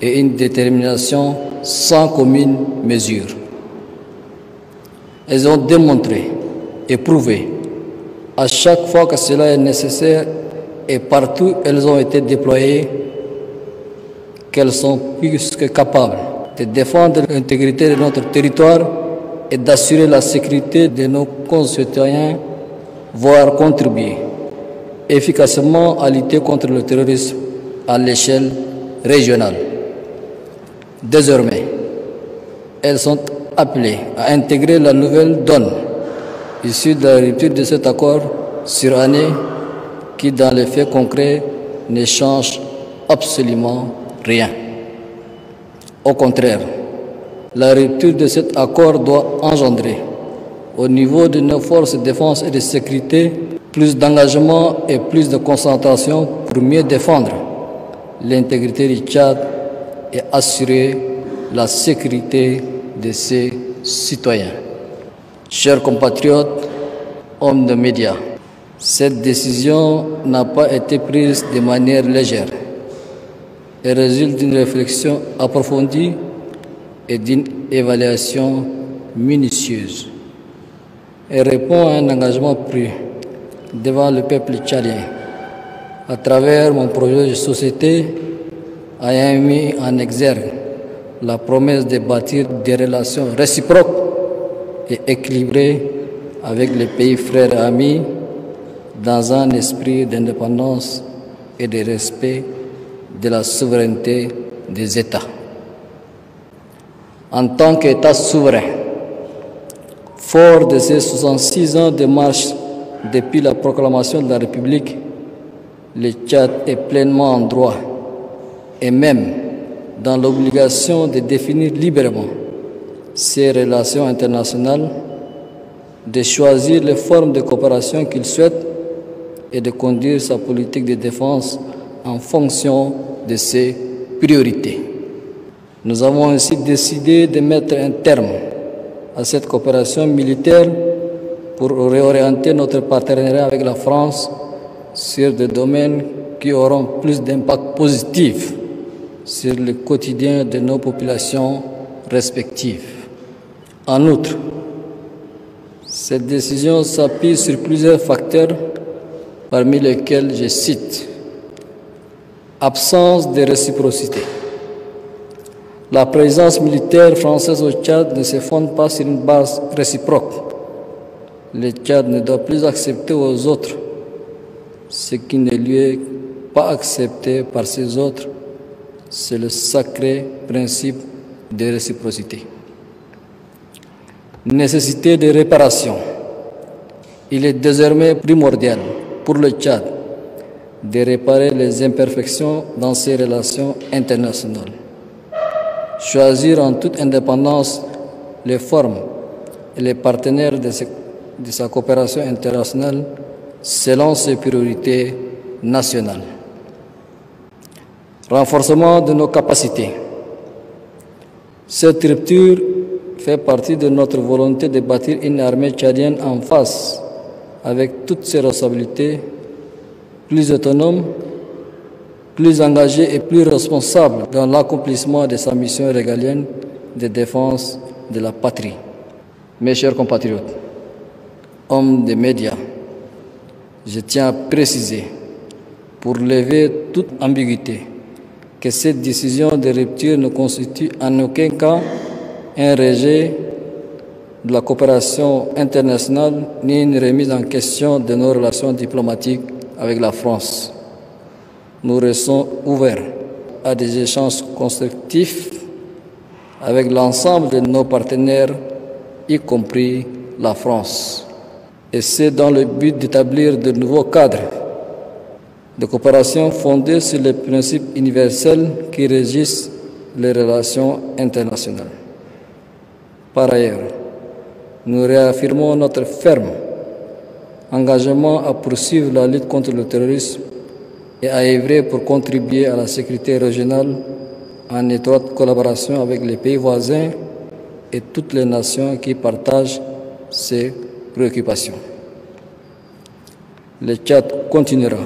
et une détermination sans commune mesure. Elles ont démontré et prouvé à chaque fois que cela est nécessaire et partout où elles ont été déployées qu'elles sont plus que capables de défendre l'intégrité de notre territoire et d'assurer la sécurité de nos concitoyens, voire contribuer efficacement à lutter contre le terrorisme à l'échelle régionale. Désormais, elles sont appelées à intégrer la nouvelle donne issue de la rupture de cet accord sur année qui, dans les faits concrets, ne change absolument rien. Au contraire, la rupture de cet accord doit engendrer, au niveau de nos forces de défense et de sécurité, plus d'engagement et plus de concentration pour mieux défendre l'intégrité du Tchad et assurer la sécurité de ses citoyens. Chers compatriotes, hommes de médias, cette décision n'a pas été prise de manière légère. Elle résulte d'une réflexion approfondie et d'une évaluation minutieuse. Elle répond à un engagement pris devant le peuple tchadien à travers mon projet de société ayant mis en exergue la promesse de bâtir des relations réciproques et équilibrées avec les pays frères et amis dans un esprit d'indépendance et de respect de la souveraineté des États. En tant qu'État souverain, fort de ces 66 ans de marche depuis la proclamation de la République, le Tchad est pleinement en droit et même dans l'obligation de définir librement ses relations internationales, de choisir les formes de coopération qu'il souhaite et de conduire sa politique de défense en fonction de ses priorités. Nous avons ainsi décidé de mettre un terme à cette coopération militaire pour réorienter notre partenariat avec la France sur des domaines qui auront plus d'impact positif sur le quotidien de nos populations respectives. En outre, cette décision s'appuie sur plusieurs facteurs, parmi lesquels je cite: absence de réciprocité. La présence militaire française au Tchad ne se fonde pas sur une base réciproque. Le Tchad ne doit plus accepter aux autres ce qui ne lui est pas accepté par ces autres. C'est le sacré principe de réciprocité. Nécessité de réparation. Il est désormais primordial pour le Tchad de réparer les imperfections dans ses relations internationales. Choisir en toute indépendance les formes et les partenaires de sa coopération internationale selon ses priorités nationales. Renforcement de nos capacités. Cette rupture fait partie de notre volonté de bâtir une armée tchadienne en face, avec toutes ses responsabilités, plus autonome, plus engagée et plus responsable dans l'accomplissement de sa mission régalienne de défense de la patrie. Mes chers compatriotes, hommes des médias, je tiens à préciser, pour lever toute ambiguïté, que cette décision de rupture ne constitue en aucun cas un rejet de la coopération internationale ni une remise en question de nos relations diplomatiques avec la France. Nous restons ouverts à des échanges constructifs avec l'ensemble de nos partenaires, y compris la France. Et c'est dans le but d'établir de nouveaux cadres de coopération fondés sur les principes universels qui régissent les relations internationales. Par ailleurs, nous réaffirmons notre ferme engagement à poursuivre la lutte contre le terrorisme et à œuvrer pour contribuer à la sécurité régionale en étroite collaboration avec les pays voisins et toutes les nations qui partagent ces préoccupations. Le Tchad continuera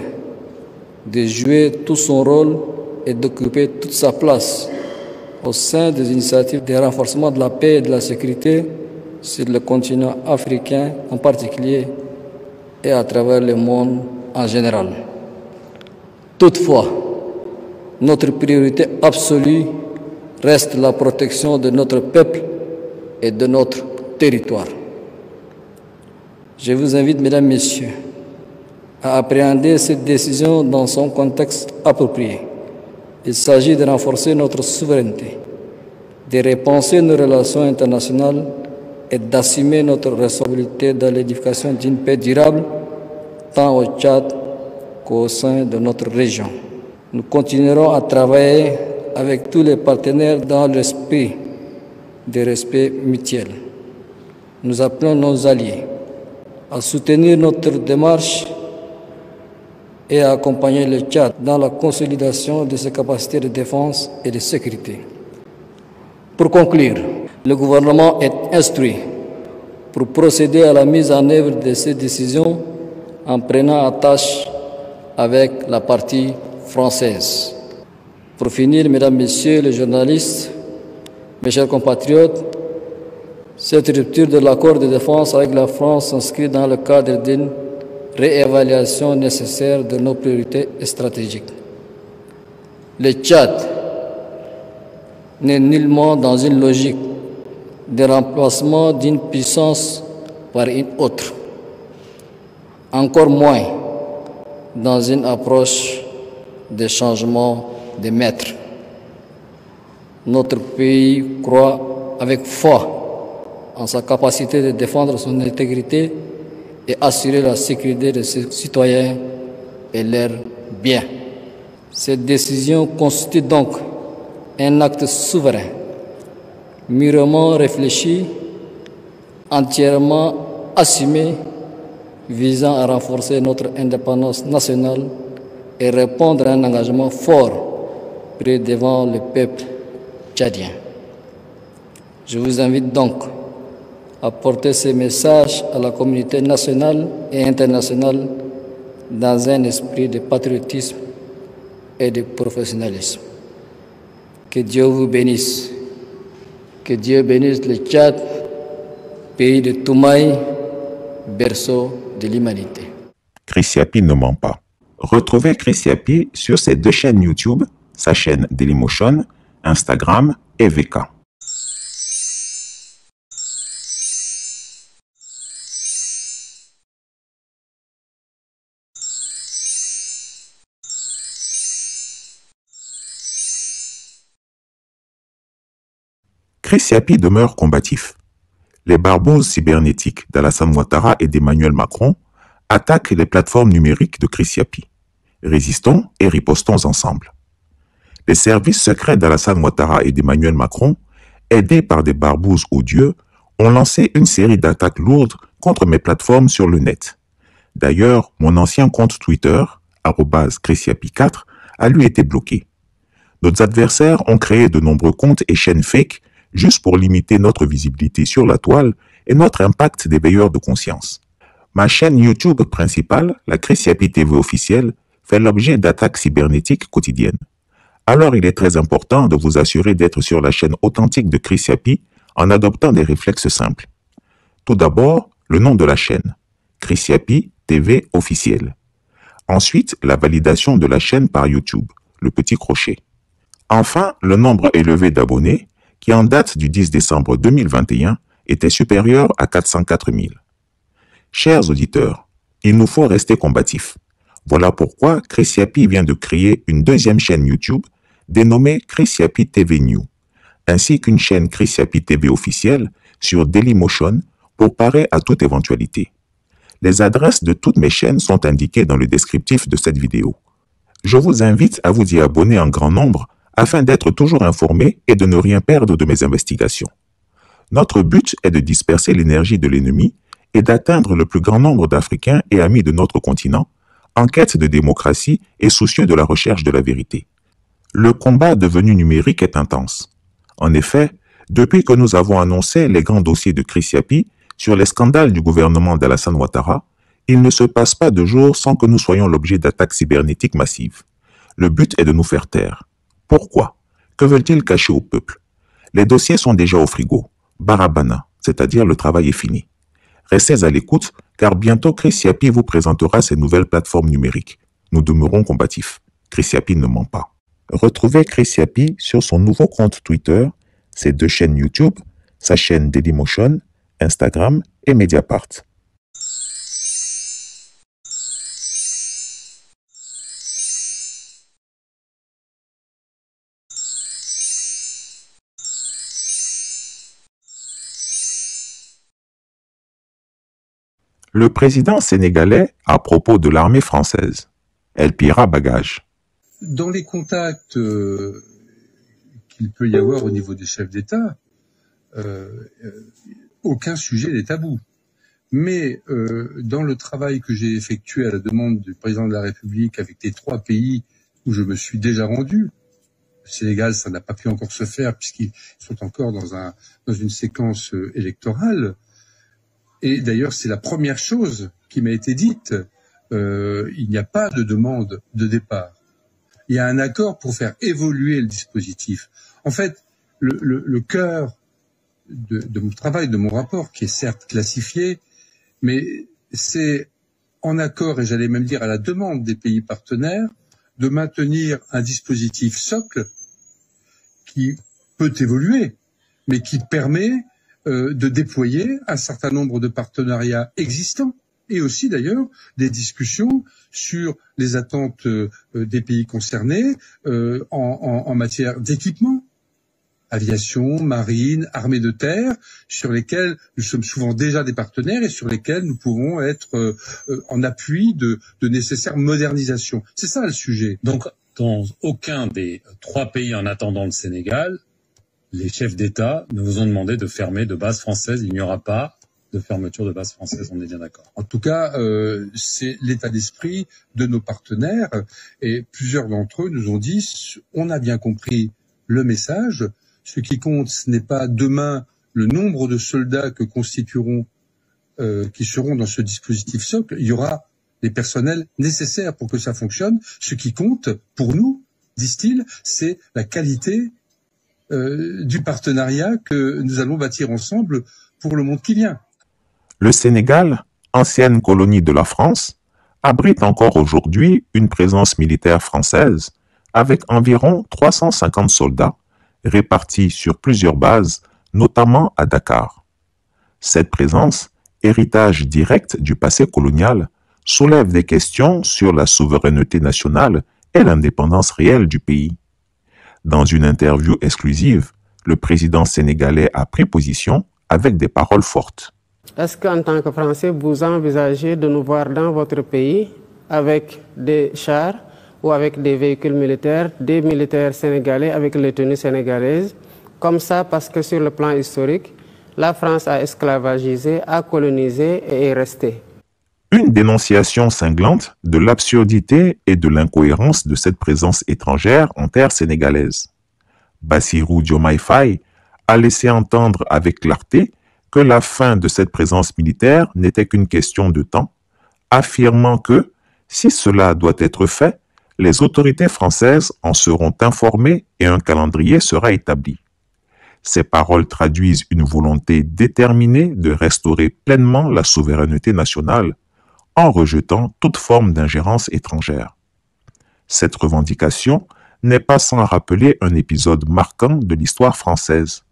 de jouer tout son rôle et d'occuper toute sa place au sein des initiatives de renforcement de la paix et de la sécurité sur le continent africain en particulier et à travers le monde en général. Toutefois, notre priorité absolue reste la protection de notre peuple et de notre territoire. Je vous invite, mesdames, messieurs, à appréhender cette décision dans son contexte approprié. Il s'agit de renforcer notre souveraineté, de repenser nos relations internationales et d'assumer notre responsabilité dans l'édification d'une paix durable, tant au Tchad qu'au sein de notre région. Nous continuerons à travailler avec tous les partenaires dans l'esprit de respect mutuel. Nous appelons nos alliés à soutenir notre démarche et à accompagner le Tchad dans la consolidation de ses capacités de défense et de sécurité. Pour conclure, le gouvernement est instruit pour procéder à la mise en œuvre de ces décisions en prenant attache avec la partie française. Pour finir, mesdames, messieurs les journalistes, mes chers compatriotes, cette rupture de l'accord de défense avec la France s'inscrit dans le cadre d'une réévaluation nécessaire de nos priorités stratégiques. Le Tchad n'est nullement dans une logique de remplacement d'une puissance par une autre, encore moins dans une approche de changement de maître. Notre pays croit avec foi en sa capacité de défendre son intégrité et assurer la sécurité de ses citoyens et leur bien. Cette décision constitue donc un acte souverain, mûrement réfléchi, entièrement assumé, visant à renforcer notre indépendance nationale et répondre à un engagement fort pris devant le peuple tchadien. Je vous invite donc à porter ce message à la communauté nationale et internationale dans un esprit de patriotisme et de professionnalisme. Que Dieu vous bénisse. Que Dieu bénisse le Tchad, pays de Toumaï, berceau de l'humanité. Chris Yapi ne ment pas. Retrouvez Chris Yapi sur ses 2 chaînes YouTube, sa chaîne Dailymotion, Instagram et VK. Chris Yapi demeure combatif. Les barboses cybernétiques d'Alassane Ouattara et d'Emmanuel Macron attaquent les plateformes numériques de Chris Yapi. Résistons et ripostons ensemble. Les services secrets d'Alassane Ouattara et d'Emmanuel Macron, aidés par des barbouzes odieux, ont lancé une série d'attaques lourdes contre mes plateformes sur le net. D'ailleurs, mon ancien compte Twitter, @ChrisYapi4, a lui été bloqué. Nos adversaires ont créé de nombreux comptes et chaînes fake juste pour limiter notre visibilité sur la toile et notre impact d'éveilleur de conscience. Ma chaîne YouTube principale, la Chris Yapi TV officielle, fait l'objet d'attaques cybernétiques quotidiennes. Alors il est très important de vous assurer d'être sur la chaîne authentique de Chris Yapi en adoptant des réflexes simples. Tout d'abord, le nom de la chaîne, Chris Yapi TV officielle. Ensuite, la validation de la chaîne par YouTube, le petit crochet. Enfin, le nombre élevé d'abonnés, qui en date du 10 décembre 2021 était supérieur à 404 000. Chers auditeurs, il nous faut rester combatifs. Voilà pourquoi Chris Yapi vient de créer une 2e chaîne YouTube dénommée Chris Yapi TV New, ainsi qu'une chaîne Chris Yapi TV officielle sur Dailymotion pour parer à toute éventualité. Les adresses de toutes mes chaînes sont indiquées dans le descriptif de cette vidéo. Je vous invite à vous y abonner en grand nombre afin d'être toujours informé et de ne rien perdre de mes investigations. Notre but est de disperser l'énergie de l'ennemi et d'atteindre le plus grand nombre d'Africains et amis de notre continent en quête de démocratie et soucieux de la recherche de la vérité. Le combat devenu numérique est intense. En effet, depuis que nous avons annoncé les grands dossiers de Chris Yapi sur les scandales du gouvernement d'Alassane Ouattara, il ne se passe pas de jour sans que nous soyons l'objet d'attaques cybernétiques massives. Le but est de nous faire taire. Pourquoi? Que veulent-ils cacher au peuple? Les dossiers sont déjà au frigo. Barabana, c'est-à-dire le travail est fini. Restez à l'écoute, car bientôt Chris Yapi vous présentera ses nouvelles plateformes numériques. Nous demeurons combatifs. Chris Yapi ne ment pas. Retrouvez Chris Yapi sur son nouveau compte Twitter, ses 2 chaînes YouTube, sa chaîne Dailymotion, Instagram et Mediapart. Le président sénégalais à propos de l'armée française. Elle pillera bagage. Dans les contacts qu'il peut y avoir au niveau des chefs d'État, aucun sujet n'est tabou. Mais dans le travail que j'ai effectué à la demande du président de la République avec les 3 pays où je me suis déjà rendu, le Sénégal, ça n'a pas pu encore se faire puisqu'ils sont encore dans une séquence électorale. Et d'ailleurs, c'est la première chose qui m'a été dite. Il n'y a pas de demande de départ. Il y a un accord pour faire évoluer le dispositif. En fait, le cœur de mon travail, de mon rapport, qui est certes classifié, mais c'est en accord, et j'allais même dire à la demande des pays partenaires, de maintenir un dispositif socle qui peut évoluer, mais qui permet de déployer un certain nombre de partenariats existants et aussi d'ailleurs des discussions sur les attentes des pays concernés en matière d'équipement. aviation, marine, armée de terre, sur lesquels nous sommes souvent déjà des partenaires et sur lesquels nous pouvons être en appui de nécessaires modernisations. C'est ça le sujet. Donc, dans aucun des 3 pays en attendant le Sénégal, les chefs d'État nous vous ont demandé de fermer de bases françaises. Il n'y aura pas de fermeture de bases françaises, on est bien d'accord. En tout cas, c'est l'état d'esprit de nos partenaires et plusieurs d'entre eux nous ont dit on a bien compris le message. Ce qui compte, ce n'est pas demain le nombre de soldats que constitueront, qui seront dans ce dispositif socle. Il y aura les personnels nécessaires pour que ça fonctionne. Ce qui compte pour nous, disent-ils, c'est la qualité du partenariat que nous allons bâtir ensemble pour le monde qui vient. Le Sénégal, ancienne colonie de la France, abrite encore aujourd'hui une présence militaire française avec environ 350 soldats répartis sur plusieurs bases, notamment à Dakar. Cette présence, héritage direct du passé colonial, soulève des questions sur la souveraineté nationale et l'indépendance réelle du pays. Dans une interview exclusive, le président sénégalais a pris position avec des paroles fortes. Est-ce qu'en tant que Français, vous envisagez de nous voir dans votre pays avec des chars ou avec des véhicules militaires, des militaires sénégalais avec les tenues sénégalaises, comme ça parce que sur le plan historique, la France a esclavagisé, a colonisé et est restée. Une dénonciation cinglante de l'absurdité et de l'incohérence de cette présence étrangère en terre sénégalaise. Bassirou Diomaye Faye a laissé entendre avec clarté que la fin de cette présence militaire n'était qu'une question de temps, affirmant que, si cela doit être fait, les autorités françaises en seront informées et un calendrier sera établi. Ces paroles traduisent une volonté déterminée de restaurer pleinement la souveraineté nationale en rejetant toute forme d'ingérence étrangère. Cette revendication n'est pas sans rappeler un épisode marquant de l'histoire française.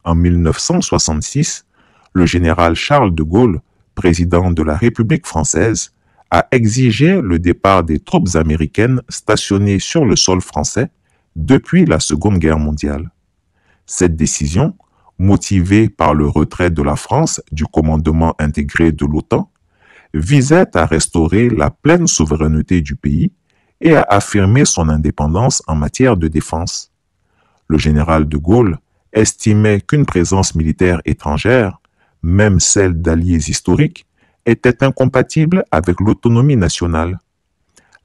En 1966, le général Charles de Gaulle, président de la République française, a exigé le départ des troupes américaines stationnées sur le sol français depuis la Seconde Guerre mondiale. Cette décision, motivée par le retrait de la France du commandement intégré de l'OTAN, visait à restaurer la pleine souveraineté du pays et à affirmer son indépendance en matière de défense. Le général de Gaulle estimait qu'une présence militaire étrangère, même celle d'alliés historiques, était incompatible avec l'autonomie nationale.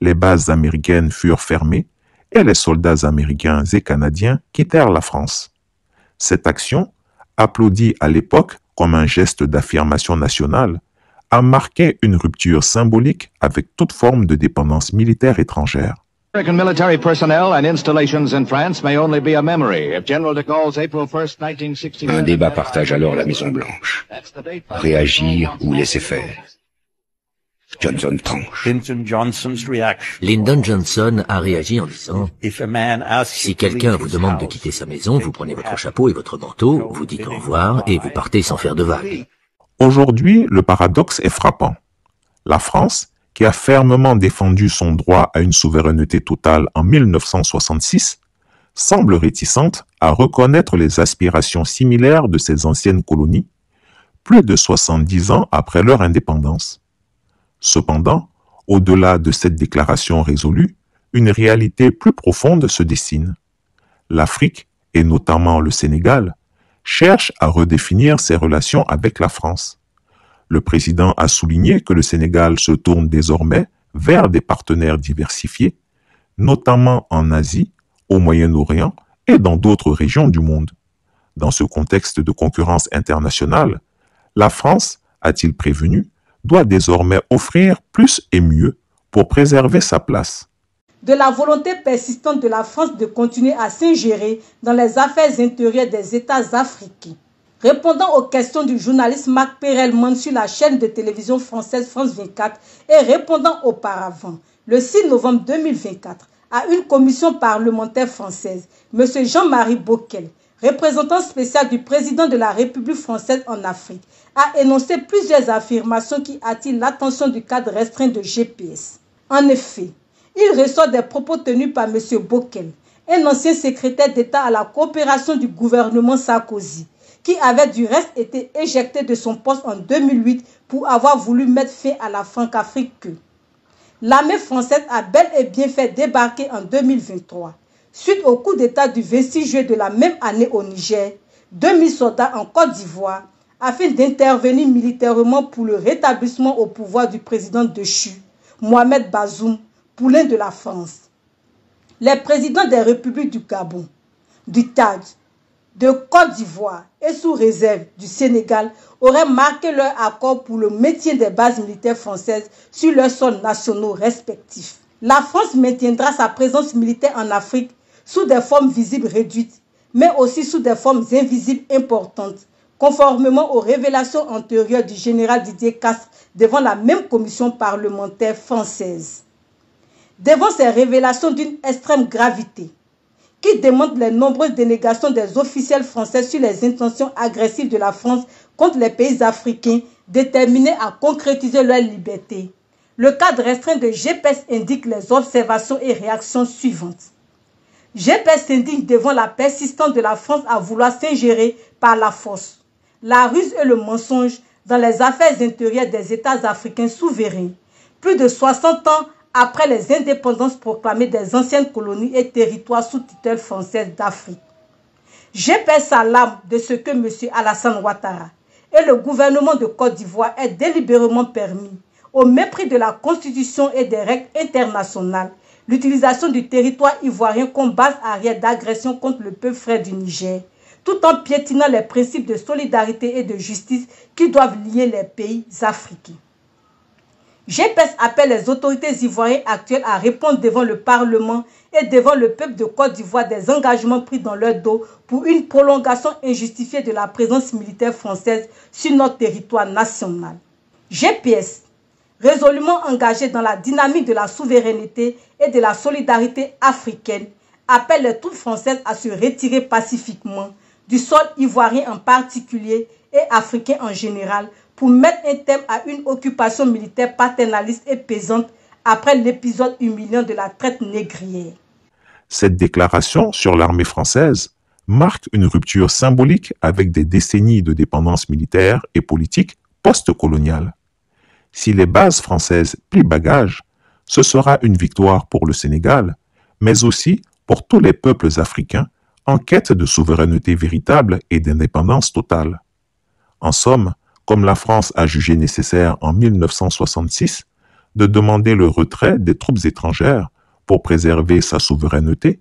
Les bases américaines furent fermées et les soldats américains et canadiens quittèrent la France. Cette action, applaudie à l'époque comme un geste d'affirmation nationale, a marqué une rupture symbolique avec toute forme de dépendance militaire étrangère. American military personnel and installations in France may only be a memory of General de Gaulle's April 1st, 1969. Un débat partage alors la Maison-Blanche. Réagir ou laisser faire. Johnson tranche. Lyndon Johnson a réagi en disant « Si quelqu'un vous demande de quitter sa maison, vous prenez votre chapeau et votre manteau, vous dites au revoir et vous partez sans faire de vagues. » Aujourd'hui, le paradoxe est frappant. La France, qui a fermement défendu son droit à une souveraineté totale en 1966, semble réticente à reconnaître les aspirations similaires de ses anciennes colonies, plus de 70 ans après leur indépendance. Cependant, au-delà de cette déclaration résolue, une réalité plus profonde se dessine. L'Afrique, et notamment le Sénégal, cherche à redéfinir ses relations avec la France. Le président a souligné que le Sénégal se tourne désormais vers des partenaires diversifiés, notamment en Asie, au Moyen-Orient et dans d'autres régions du monde. Dans ce contexte de concurrence internationale, la France, a-t-il prévenu, doit désormais offrir plus et mieux pour préserver sa place. De la volonté persistante de la France de continuer à s'ingérer dans les affaires intérieures des États africains. Répondant aux questions du journaliste Marc Perelman sur la chaîne de télévision française France 24 et répondant auparavant, le 6 novembre 2024, à une commission parlementaire française, M. Jean-Marie Bockel, représentant spécial du président de la République française en Afrique, a énoncé plusieurs affirmations qui attirent l'attention du cadre restreint de GPS. En effet, il ressort des propos tenus par M. Bockel, un ancien secrétaire d'État à la coopération du gouvernement Sarkozy, qui avait du reste été éjecté de son poste en 2008 pour avoir voulu mettre fin à la Françafrique. L'armée française a bel et bien fait débarquer en 2023. Suite au coup d'État du 26 juillet de la même année au Niger, 2000 soldats en Côte d'Ivoire, afin d'intervenir militairement pour le rétablissement au pouvoir du président déchu, Mohamed Bazoum, poulain de la France. Les présidents des républiques du Gabon, du Tchad, de Côte d'Ivoire et sous réserve du Sénégal auraient marqué leur accord pour le maintien des bases militaires françaises sur leurs sols nationaux respectifs. La France maintiendra sa présence militaire en Afrique sous des formes visibles réduites, mais aussi sous des formes invisibles importantes, conformément aux révélations antérieures du général Didier Castres devant la même commission parlementaire française. Devant ces révélations d'une extrême gravité, qui démontrent les nombreuses dénégations des officiels français sur les intentions agressives de la France contre les pays africains déterminés à concrétiser leur liberté, le cadre restreint de GPS indique les observations et réactions suivantes. GPS indique devant la persistance de la France à vouloir s'ingérer par la force, la ruse et le mensonge dans les affaires intérieures des États africains souverains, plus de 60 ans après les indépendances proclamées des anciennes colonies et territoires sous tutelle française d'Afrique. GPS s'alarme de ce que M. Alassane Ouattara et le gouvernement de Côte d'Ivoire aient délibérément permis, au mépris de la Constitution et des règles internationales, l'utilisation du territoire ivoirien comme base arrière d'agression contre le peuple frère du Niger, tout en piétinant les principes de solidarité et de justice qui doivent lier les pays africains. GPS appelle les autorités ivoiriennes actuelles à répondre devant le Parlement et devant le peuple de Côte d'Ivoire des engagements pris dans leur dos pour une prolongation injustifiée de la présence militaire française sur notre territoire national. GPS, résolument engagé dans la dynamique de la souveraineté et de la solidarité africaine, appelle les troupes françaises à se retirer pacifiquement du sol ivoirien en particulier et africain en général pour mettre un terme à une occupation militaire paternaliste et pesante après l'épisode humiliant de la traite négrière. Cette déclaration sur l'armée française marque une rupture symbolique avec des décennies de dépendance militaire et politique post-coloniale. Si les bases françaises plient bagage, ce sera une victoire pour le Sénégal, mais aussi pour tous les peuples africains en quête de souveraineté véritable et d'indépendance totale. En somme, comme la France a jugé nécessaire en 1966 de demander le retrait des troupes étrangères pour préserver sa souveraineté,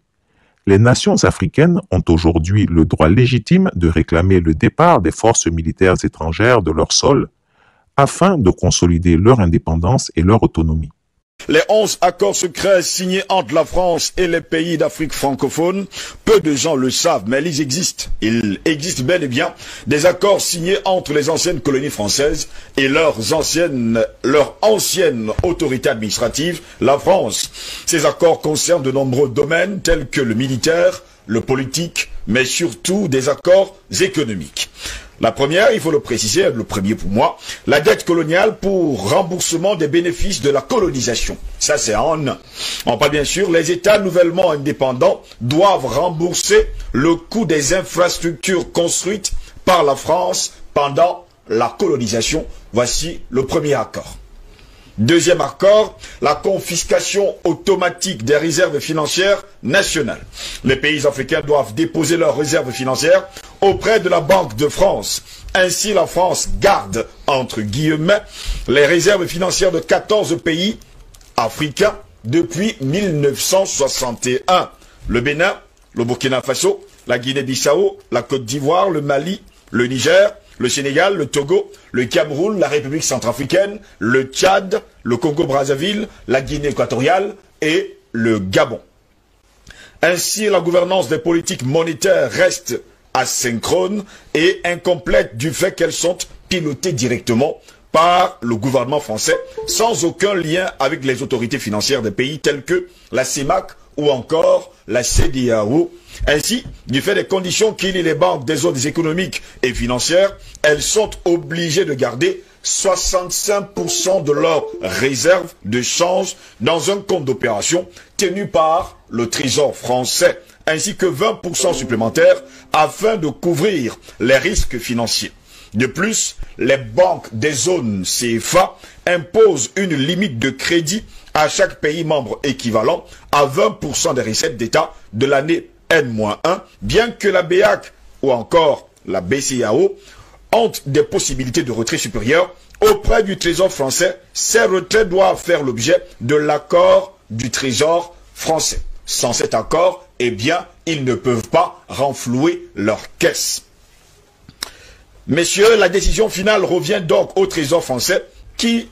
les nations africaines ont aujourd'hui le droit légitime de réclamer le départ des forces militaires étrangères de leur sol afin de consolider leur indépendance et leur autonomie. Les 11 accords secrets signés entre la France et les pays d'Afrique francophone, peu de gens le savent, mais ils existent. Il existe bel et bien des accords signés entre les anciennes colonies françaises et leur ancienne autorité administrative, la France. Ces accords concernent de nombreux domaines tels que le militaire, le politique, mais surtout des accords économiques. La première, il faut le préciser, le premier pour moi, la dette coloniale pour remboursement des bénéfices de la colonisation. Ça, c'est en un. On parle bien sûr, les États nouvellement indépendants doivent rembourser le coût des infrastructures construites par la France pendant la colonisation. Voici le premier accord. Deuxième accord, la confiscation automatique des réserves financières nationales. Les pays africains doivent déposer leurs réserves financières auprès de la Banque de France. Ainsi, la France garde, entre guillemets, les réserves financières de 14 pays africains depuis 1961. Le Bénin, le Burkina Faso, la Guinée-Bissau, la Côte d'Ivoire, le Mali, le Niger, le Sénégal, le Togo, le Cameroun, la République centrafricaine, le Tchad, le Congo-Brazzaville, la Guinée équatoriale et le Gabon. Ainsi, la gouvernance des politiques monétaires reste asynchrone et incomplète du fait qu'elles sont pilotées directement par le gouvernement français sans aucun lien avec les autorités financières des pays tels que la CEMAC ou encore la CEDEAO. Ainsi, du fait des conditions qui lient les banques des zones économiques et financières, elles sont obligées de garder 65% de leurs réserves de change dans un compte d'opération tenu par le Trésor français. ainsi que 20% supplémentaires afin de couvrir les risques financiers. De plus, les banques des zones CFA imposent une limite de crédit à chaque pays membre équivalent à 20% des recettes d'État de l'année N-1, bien que la BEAC ou encore la BCEAO ont des possibilités de retrait supérieures auprès du Trésor français. Ces retraits doivent faire l'objet de l'accord du Trésor français. Sans cet accord, eh bien, ils ne peuvent pas renflouer leur caisse. Messieurs, la décision finale revient donc au Trésor français qui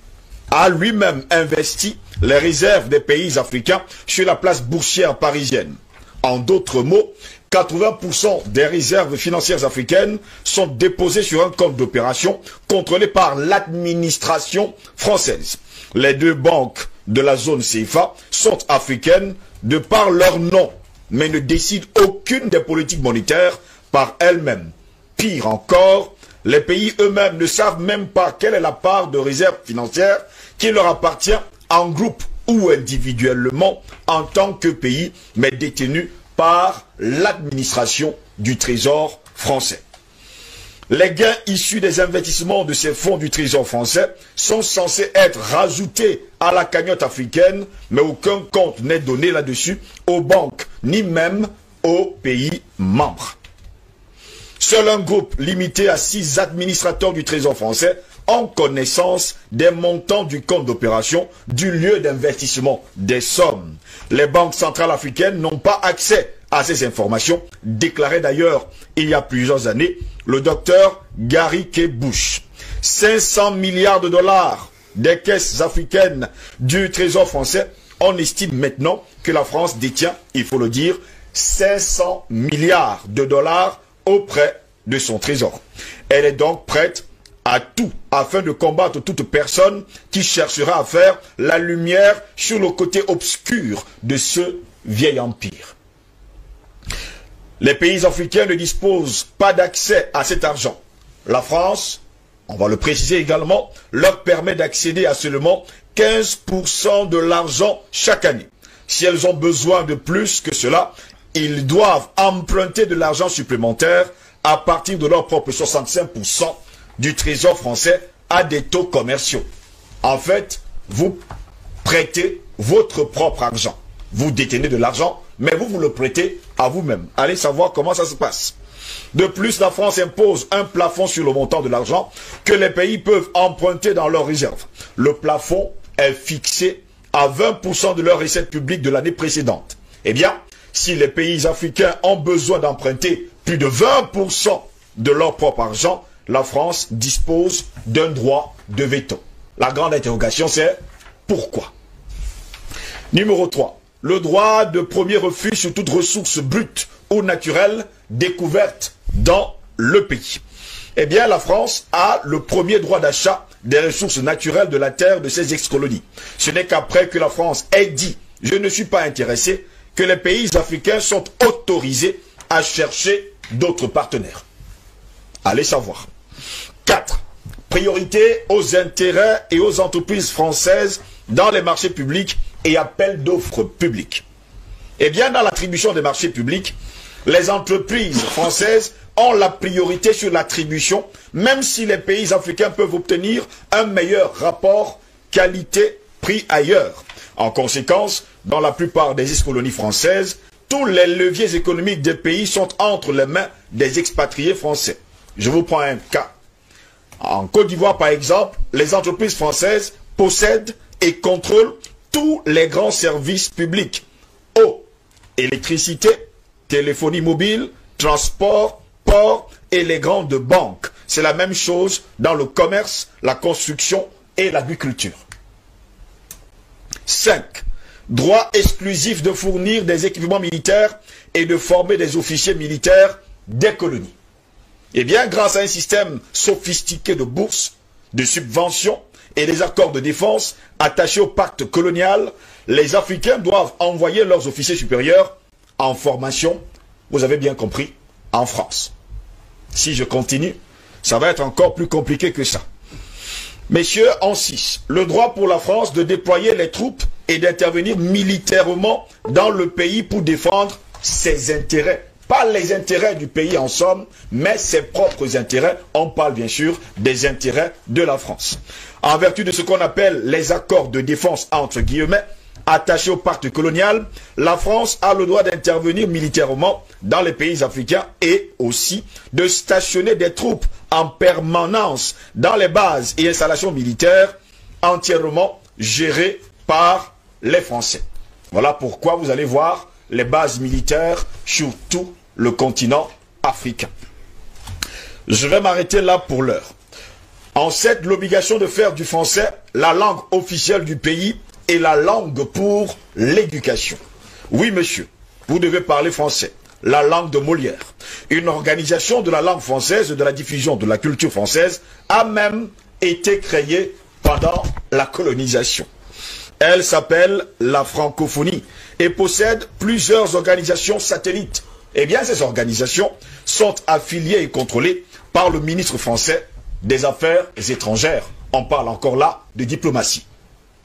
a lui-même investi les réserves des pays africains sur la place boursière parisienne. En d'autres mots, 80% des réserves financières africaines sont déposées sur un compte d'opération contrôlé par l'administration française. Les deux banques de la zone CFA sont africaines de par leur nom, mais ne décident aucune des politiques monétaires par elles-mêmes. Pire encore, les pays eux-mêmes ne savent même pas quelle est la part de réserve financière qui leur appartient en groupe ou individuellement en tant que pays, mais détenue par l'administration du Trésor français. Les gains issus des investissements de ces fonds du Trésor français sont censés être rajoutés à la cagnotte africaine, mais aucun compte n'est donné là-dessus aux banques, ni même aux pays membres. Seul un groupe limité à 6 administrateurs du Trésor français ont connaissance des montants du compte d'opération, du lieu d'investissement, des sommes. Les banques centrales africaines n'ont pas accès à ces informations, déclarait d'ailleurs il y a plusieurs années le docteur Gary K. Bush. 500 milliards de dollars des caisses africaines du Trésor français, on estime maintenant que la France détient, il faut le dire, 500 milliards de dollars auprès de son trésor. Elle est donc prête à tout afin de combattre toute personne qui cherchera à faire la lumière sur le côté obscur de ce vieil empire. Les pays africains ne disposent pas d'accès à cet argent. La France, on va le préciser également, leur permet d'accéder à seulement 15% de l'argent chaque année. Si elles ont besoin de plus que cela, ils doivent emprunter de l'argent supplémentaire à partir de leur propre 65% du Trésor français à des taux commerciaux. En fait, vous prêtez votre propre argent. Vous détenez de l'argent, mais vous le prêtez à vous-même. Allez savoir comment ça se passe. De plus, la France impose un plafond sur le montant de l'argent que les pays peuvent emprunter dans leurs réserves. Le plafond est fixé à 20% de leurs recettes publiques de l'année précédente. Eh bien, si les pays africains ont besoin d'emprunter plus de 20% de leur propre argent, la France dispose d'un droit de veto. La grande interrogation, c'est pourquoi? Numéro 3. Le droit de premier refus sur toute ressource brute ou naturelle découverte dans le pays. Eh bien, la France a le premier droit d'achat des ressources naturelles de la terre de ses ex-colonies. Ce n'est qu'après que la France ait dit « je ne suis pas intéressé » que les pays africains sont autorisés à chercher d'autres partenaires. Allez savoir. 4. Priorité aux intérêts et aux entreprises françaises dans les marchés publics et appels d'offres publics. Eh bien, dans l'attribution des marchés publics, les entreprises françaises ont la priorité sur l'attribution, même si les pays africains peuvent obtenir un meilleur rapport qualité-prix ailleurs. En conséquence, dans la plupart des ex-colonies françaises, tous les leviers économiques des pays sont entre les mains des expatriés français. Je vous prends un cas. En Côte d'Ivoire, par exemple, les entreprises françaises possèdent et contrôlent tous les grands services publics. Eau, électricité, téléphonie mobile, transport, port et les grandes banques. C'est la même chose dans le commerce, la construction et l'agriculture. 5. Droit exclusif de fournir des équipements militaires et de former des officiers militaires des colonies. Eh bien, grâce à un système sophistiqué de bourses, de subventions et des accords de défense attachés au pacte colonial, les Africains doivent envoyer leurs officiers supérieurs en formation, vous avez bien compris, en France. Si je continue, ça va être encore plus compliqué que ça. Messieurs, en 6, le droit pour la France de déployer les troupes et d'intervenir militairement dans le pays pour défendre ses intérêts. Pas les intérêts du pays en somme, mais ses propres intérêts. On parle bien sûr des intérêts de la France. En vertu de ce qu'on appelle les accords de défense, entre guillemets, attachés au pacte colonial, la France a le droit d'intervenir militairement dans les pays africains et aussi de stationner des troupes en permanence dans les bases et installations militaires entièrement gérées par les Français. Voilà pourquoi vous allez voir les bases militaires sur tout le continent africain. Je vais m'arrêter là pour l'heure. En cette, l'obligation de faire du français la langue officielle du pays et la langue pour l'éducation. Oui, monsieur, vous devez parler français, la langue de Molière. Une organisation de la langue française et de la diffusion de la culture française a même été créée pendant la colonisation. Elle s'appelle la francophonie et possède plusieurs organisations satellites. Eh bien, ces organisations sont affiliées et contrôlées par le ministre français des Affaires étrangères. On parle encore là de diplomatie.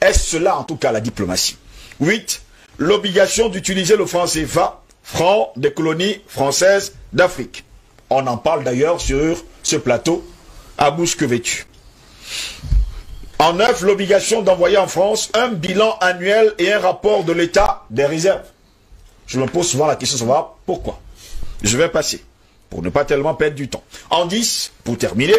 Est-ce cela en tout cas la diplomatie? 8. L'obligation d'utiliser le franc CFA, franc des colonies françaises d'Afrique. On en parle d'ailleurs sur ce plateau à bouche que vêtue. En 9, l'obligation d'envoyer en France un bilan annuel et un rapport de l'état des réserves. Je me pose souvent la question de savoir pourquoi. Je vais passer, pour ne pas tellement perdre du temps. En 10, pour terminer,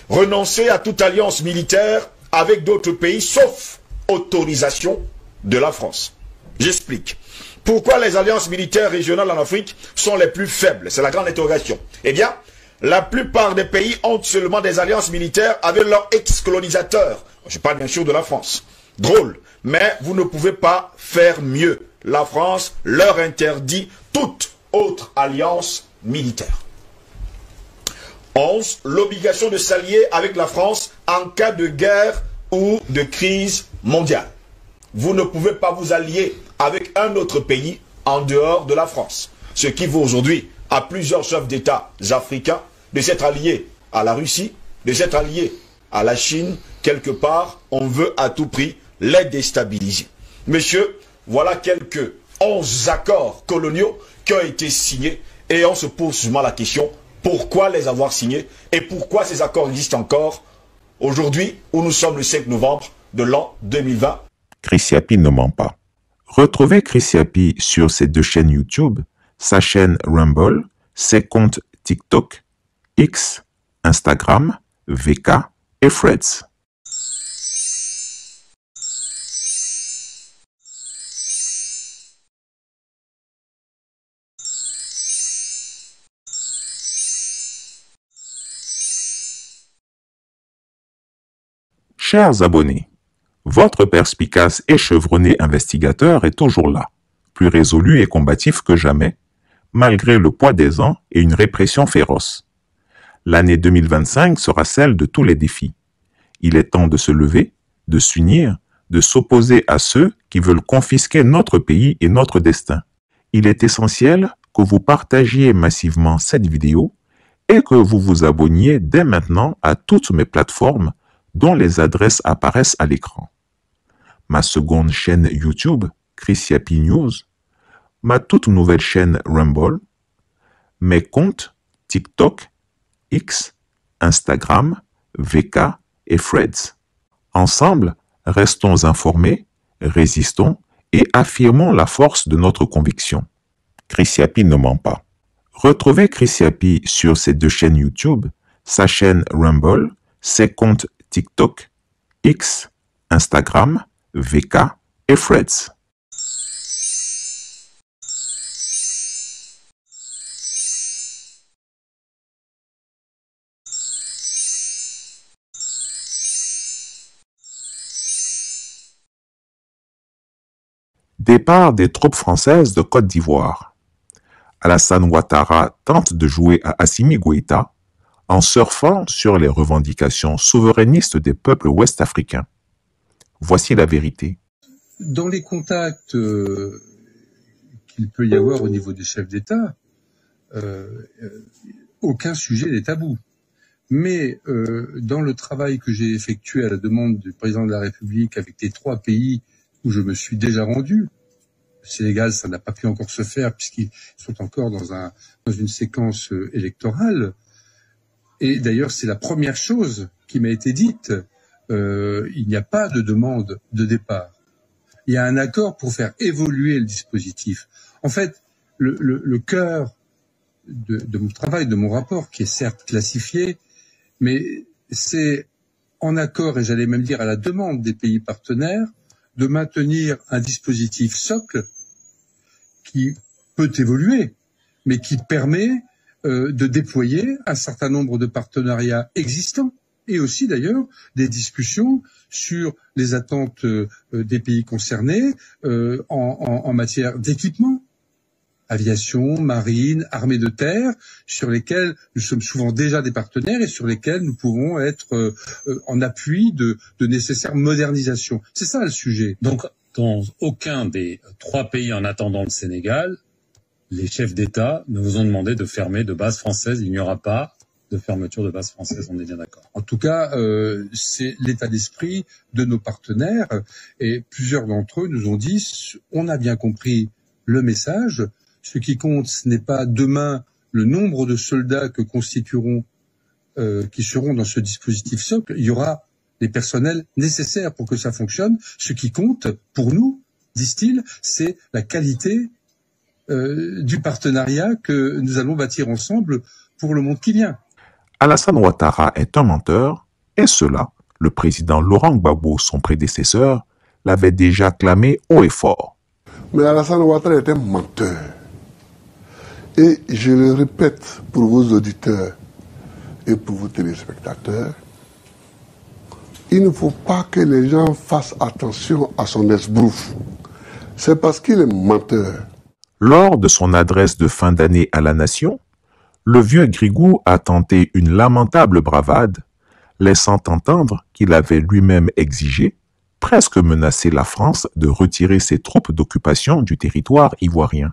renoncer à toute alliance militaire avec d'autres pays, sauf autorisation de la France. J'explique. Pourquoi les alliances militaires régionales en Afrique sont les plus faibles? C'est la grande interrogation. Eh bien, la plupart des pays ont seulement des alliances militaires avec leurs ex-colonisateurs. Je parle bien sûr de la France. Drôle, mais vous ne pouvez pas faire mieux. La France leur interdit toute autre alliance militaire. 11. L'obligation de s'allier avec la France en cas de guerre ou de crise mondiale. Vous ne pouvez pas vous allier avec un autre pays en dehors de la France. Ce qui vaut aujourd'hui à plusieurs chefs d'État africains de s'être alliés à la Russie, de s'être alliés à la Chine. Quelque part, on veut à tout prix les déstabiliser. Monsieur, voilà quelques 11 accords coloniaux qui ont été signés et on se pose souvent la question, pourquoi les avoir signés et pourquoi ces accords existent encore aujourd'hui où nous sommes le 5 novembre de l'an 2020. Chris Yapi ne ment pas. Retrouvez Chris Yapi sur ses deux chaînes YouTube, sa chaîne Rumble, ses comptes TikTok, X, Instagram, VK et Threads. Chers abonnés, votre perspicace et chevronné investigateur est toujours là, plus résolu et combatif que jamais, malgré le poids des ans et une répression féroce. L'année 2025 sera celle de tous les défis. Il est temps de se lever, de s'unir, de s'opposer à ceux qui veulent confisquer notre pays et notre destin. Il est essentiel que vous partagiez massivement cette vidéo et que vous vous abonniez dès maintenant à toutes mes plateformes dont les adresses apparaissent à l'écran. Ma seconde chaîne YouTube, Chris Yapi News, ma toute nouvelle chaîne Rumble, mes comptes TikTok, X, Instagram, VK et Threads. Ensemble, restons informés, résistons et affirmons la force de notre conviction. Chris Yapi ne ment pas. Retrouvez Chris Yapi sur ses deux chaînes YouTube, sa chaîne Rumble, ses comptes TikTok, X, Instagram, VK et Threads. Départ des troupes françaises de Côte d'Ivoire. Alassane Ouattara tente de jouer à Assimi Goïta en surfant sur les revendications souverainistes des peuples ouest-africains. Voici la vérité. Dans les contacts qu'il peut y avoir au niveau des chefs d'État, aucun sujet n'est tabou. Mais dans le travail que j'ai effectué à la demande du président de la République avec les 3 pays où je me suis déjà rendu, Sénégal, ça n'a pas pu encore se faire puisqu'ils sont encore dans une séquence électorale. Et d'ailleurs, c'est la première chose qui m'a été dite. Il n'y a pas de demande de départ. Il y a un accord pour faire évoluer le dispositif. En fait, le cœur de mon travail, de mon rapport, qui est certes classifié, mais c'est en accord, et j'allais même dire à la demande des pays partenaires, de maintenir un dispositif socle qui peut évoluer, mais qui permet de déployer un certain nombre de partenariats existants et aussi d'ailleurs des discussions sur les attentes des pays concernés en matière d'équipement, aviation, marine, armée de terre, sur lesquels nous sommes souvent déjà des partenaires et sur lesquels nous pouvons être en appui de nécessaires modernisations. C'est ça le sujet. Donc, dans aucun des 3 pays en attendant le Sénégal, les chefs d'État nous ont demandé de fermer de bases françaises. Il n'y aura pas de fermeture de bases françaises, on est bien d'accord. En tout cas, c'est l'état d'esprit de nos partenaires et plusieurs d'entre eux nous ont dit on a bien compris le message. Ce qui compte, ce n'est pas demain le nombre de soldats que constitueront, qui seront dans ce dispositif socle. Il y aura les personnels nécessaires pour que ça fonctionne. Ce qui compte pour nous, disent-ils, c'est la qualité du partenariat que nous allons bâtir ensemble pour le monde qui vient. Alassane Ouattara est un menteur, et cela, le président Laurent Gbagbo, son prédécesseur, l'avait déjà clamé haut et fort. Mais Alassane Ouattara est un menteur. Et je le répète pour vos auditeurs et pour vos téléspectateurs, il ne faut pas que les gens fassent attention à son esbrouf. C'est parce qu'il est menteur. Lors de son adresse de fin d'année à la nation, le vieux Grigou a tenté une lamentable bravade, laissant entendre qu'il avait lui-même exigé, presque menacé la France de retirer ses troupes d'occupation du territoire ivoirien.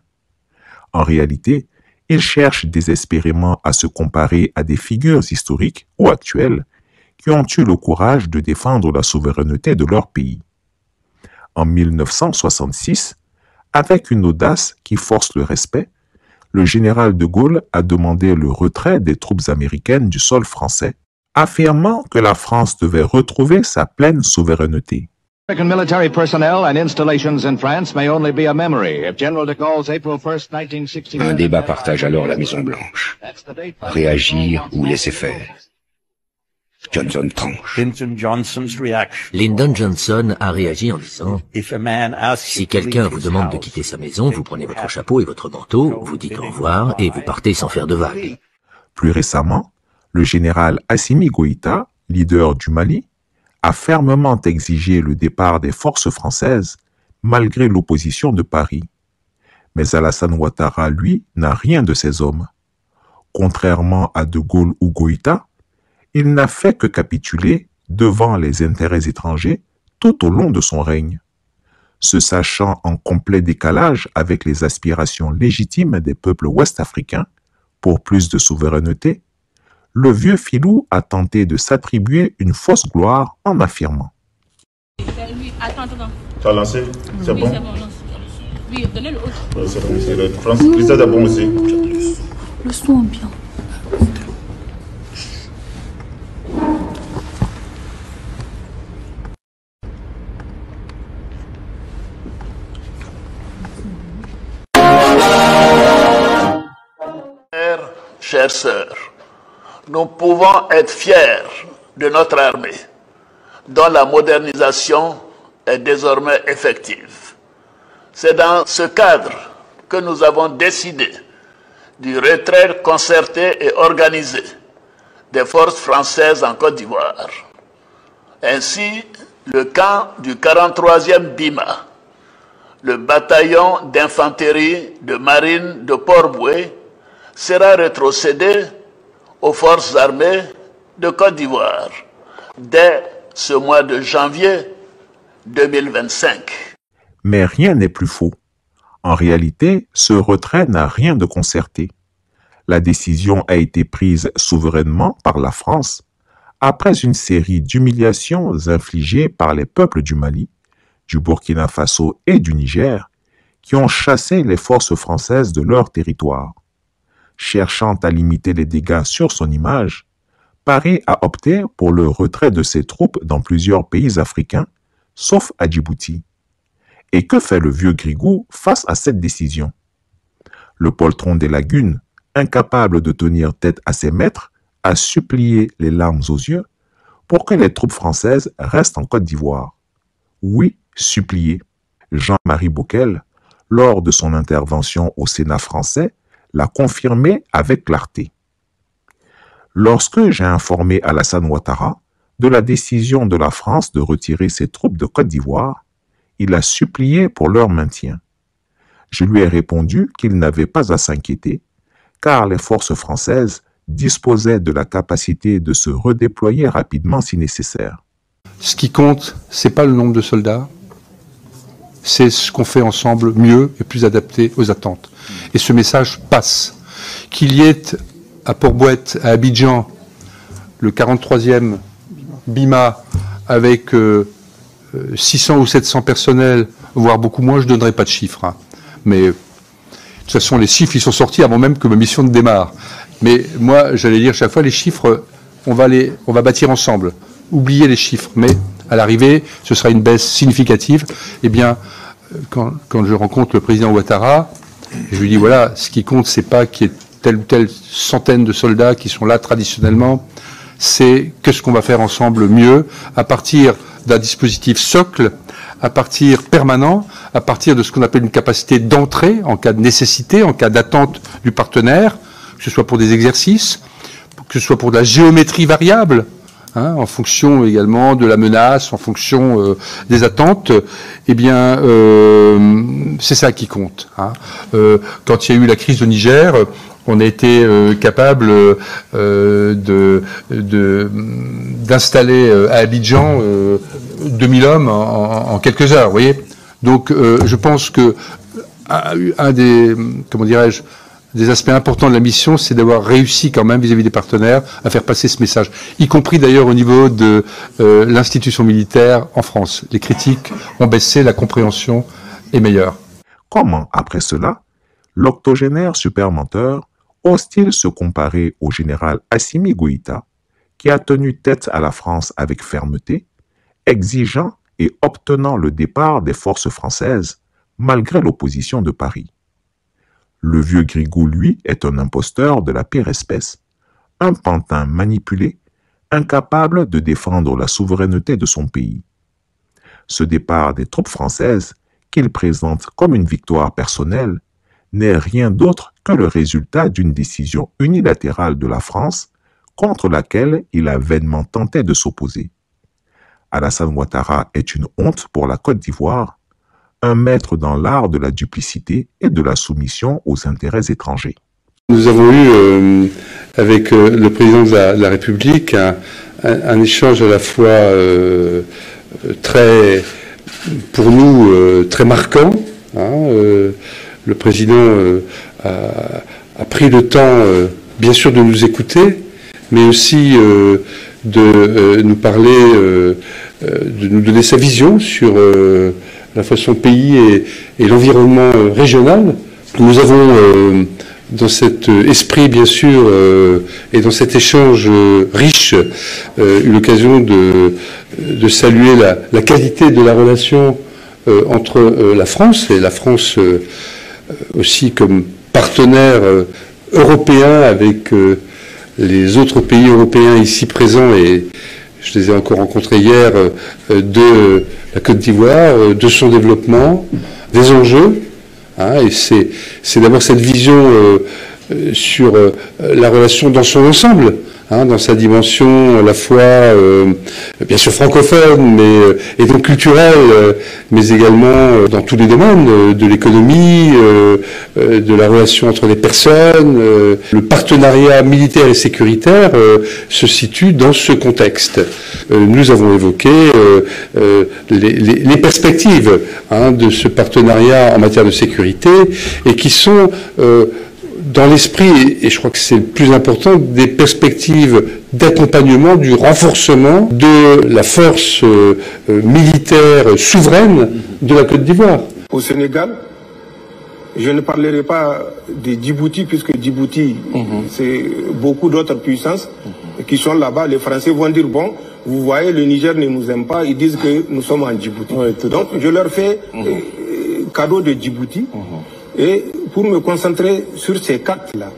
En réalité, il cherche désespérément à se comparer à des figures historiques ou actuelles qui ont eu le courage de défendre la souveraineté de leur pays. En 1966, avec une audace qui force le respect, le général de Gaulle a demandé le retrait des troupes américaines du sol français, affirmant que la France devait retrouver sa pleine souveraineté. American military personnel and installations in France may only be a memory if General de Gaulle's April 1st, 1969... Un débat partage alors la Maison-Blanche. Réagir ou laisser faire. Johnson tranche. Lyndon Johnson a réagi en disant « Si quelqu'un vous demande de quitter sa maison, vous prenez votre chapeau et votre manteau, vous dites au revoir et vous partez sans faire de vagues. » Plus récemment, le général Assimi Goïta, leader du Mali, a fermement exigé le départ des forces françaises malgré l'opposition de Paris. Mais Alassane Ouattara, lui, n'a rien de ces hommes. Contrairement à De Gaulle ou Goïta, il n'a fait que capituler devant les intérêts étrangers tout au long de son règne. Se sachant en complet décalage avec les aspirations légitimes des peuples ouest-africains pour plus de souveraineté, le vieux filou a tenté de s'attribuer une fausse gloire en affirmant. Attends. Tu as lancé? C'est Oui, bon? c'est bon. Oui, donnez le autre. Oui, c'est bon, c'est le France. Christophe est bon aussi. Le son bien. Chères sœurs, nous pouvons être fiers de notre armée, dont la modernisation est désormais effective. C'est dans ce cadre que nous avons décidé du retrait concerté et organisé des forces françaises en Côte d'Ivoire. Ainsi, le camp du 43e BIMA, le bataillon d'infanterie de marine de Port-Boué, sera rétrocédé aux forces armées de Côte d'Ivoire dès ce mois de janvier 2025. Mais rien n'est plus faux. En réalité, ce retrait n'a rien de concerté. La décision a été prise souverainement par la France après une série d'humiliations infligées par les peuples du Mali, du Burkina Faso et du Niger, qui ont chassé les forces françaises de leur territoire. Cherchant à limiter les dégâts sur son image, Paris a opté pour le retrait de ses troupes dans plusieurs pays africains, sauf à Djibouti. Et que fait le vieux Grigou face à cette décision? Le poltron des lagunes, incapable de tenir tête à ses maîtres, a supplié les larmes aux yeux pour que les troupes françaises restent en Côte d'Ivoire. Oui, supplié. Jean-Marie Bockel, lors de son intervention au Sénat français, l'a confirmé avec clarté. Lorsque j'ai informé Alassane Ouattara de la décision de la France de retirer ses troupes de Côte d'Ivoire, il a supplié pour leur maintien. Je lui ai répondu qu'il n'avait pas à s'inquiéter, car les forces françaises disposaient de la capacité de se redéployer rapidement si nécessaire. Ce qui compte, c'est pas le nombre de soldats, c'est ce qu'on fait ensemble mieux et plus adapté aux attentes. Et ce message passe. Qu'il y ait à Port-Bouët, à Abidjan, le 43e BIMA avec 600 ou 700 personnels, voire beaucoup moins, je ne donnerai pas de chiffres. Hein. Mais de toute façon, les chiffres, ils sont sortis avant même que ma mission ne démarre. Mais moi, j'allais dire chaque fois, les chiffres, on va bâtir ensemble. Oubliez les chiffres, mais à l'arrivée, ce sera une baisse significative. Eh bien, quand je rencontre le président Ouattara, je lui dis, voilà, ce qui compte, c'est pas qu'il y ait telle ou telle centaine de soldats qui sont là traditionnellement, c'est qu'est-ce qu'on va faire ensemble mieux, à partir d'un dispositif socle, à partir permanent, à partir de ce qu'on appelle une capacité d'entrée en cas de nécessité, en cas d'attente du partenaire, que ce soit pour des exercices, que ce soit pour de la géométrie variable, hein, en fonction également de la menace, en fonction des attentes, eh bien, c'est ça qui compte. Hein. Quand il y a eu la crise au Niger, on a été capable d'installer à Abidjan 2000 hommes en quelques heures, vous voyez. Donc, je pense que un des, comment dirais-je, des aspects importants de la mission, c'est d'avoir réussi quand même vis-à-vis des partenaires à faire passer ce message, y compris d'ailleurs au niveau de l'institution militaire en France. Les critiques ont baissé, la compréhension est meilleure. Comment, après cela, l'octogénaire supermenteur ose-t-il se comparer au général Assimi Goïta, qui a tenu tête à la France avec fermeté, exigeant et obtenant le départ des forces françaises, malgré l'opposition de Paris? Le vieux Grigou, lui, est un imposteur de la pire espèce, un pantin manipulé, incapable de défendre la souveraineté de son pays. Ce départ des troupes françaises, qu'il présente comme une victoire personnelle, n'est rien d'autre que le résultat d'une décision unilatérale de la France contre laquelle il a vainement tenté de s'opposer. Alassane Ouattara est une honte pour la Côte d'Ivoire, un maître dans l'art de la duplicité et de la soumission aux intérêts étrangers. Nous avons eu avec le président de la République un échange à la fois très, pour nous, très marquant. Hein, le président a pris le temps, bien sûr, de nous écouter, mais aussi de nous parler, de nous donner sa vision sur la fois son pays et l'environnement régional. Nous avons, dans cet esprit, bien sûr, et dans cet échange riche, eu l'occasion de saluer la qualité de la relation entre la France, et la France aussi comme partenaire européen avec les autres pays européens ici présents, et je les ai encore rencontrés hier, de la Côte d'Ivoire, de son développement, des enjeux. Hein, et c'est d'abord cette vision sur la relation dans son ensemble, hein, dans sa dimension à la fois, bien sûr francophone, et donc culturelle, mais également dans tous les domaines, de l'économie, de la relation entre les personnes. Le partenariat militaire et sécuritaire se situe dans ce contexte. Nous avons évoqué les perspectives, hein, de ce partenariat en matière de sécurité, et qui sont dans l'esprit, et je crois que c'est le plus important, des perspectives d'accompagnement, du renforcement de la force militaire souveraine de la Côte d'Ivoire. Au Sénégal, Je ne parlerai pas de Djibouti, puisque Djibouti, c'est beaucoup d'autres puissances qui sont là-bas. Les Français vont dire, bon, vous voyez, le Niger ne nous aime pas, ils disent que nous sommes en Djibouti. Donc je leur fais cadeau de Djibouti. Et pour me concentrer sur ces quatre-là,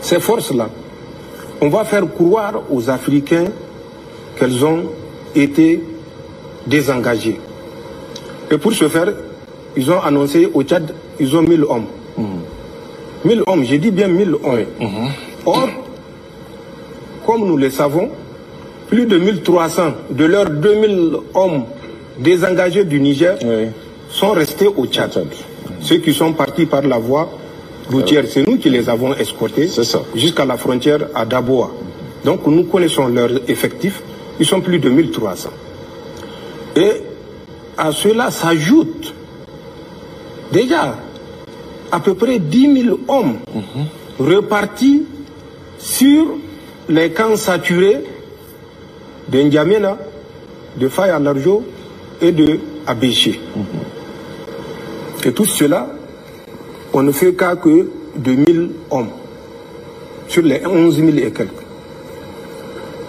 ces forces-là, on va faire croire aux Africains qu'elles ont été désengagées. Et pour ce faire, ils ont annoncé au Tchad, ils ont 1000 hommes. 1000 hommes, j'ai dit bien 1000 hommes. Or, comme nous le savons, plus de 1300 de leurs 2000 hommes désengagés du Niger sont restés au Tchad. Ceux qui sont partis par la voie routière, c'est nous qui les avons escortés jusqu'à la frontière à Daboa. Donc nous connaissons leurs effectifs, ils sont plus de 1300. Et à cela s'ajoute déjà à peu près 10 000 hommes repartis sur les camps saturés de N'Djamena, de Faye à Larjo et de Abéché. Et tout cela, on ne fait qu'à que 2000 hommes sur les 11 000 et quelques.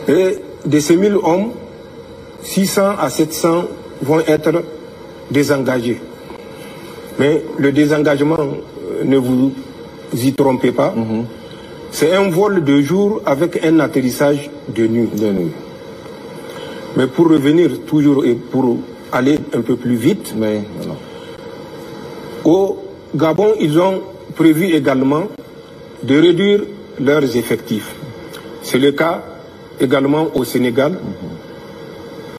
Et de ces 1000 hommes, 600 à 700 vont être désengagés. Mais le désengagement, ne vous y trompez pas, c'est un vol de jour avec un atterrissage de nuit. Mais pour revenir toujours et pour aller un peu plus vite, au Gabon, ils ont prévu également de réduire leurs effectifs. C'est le cas également au Sénégal.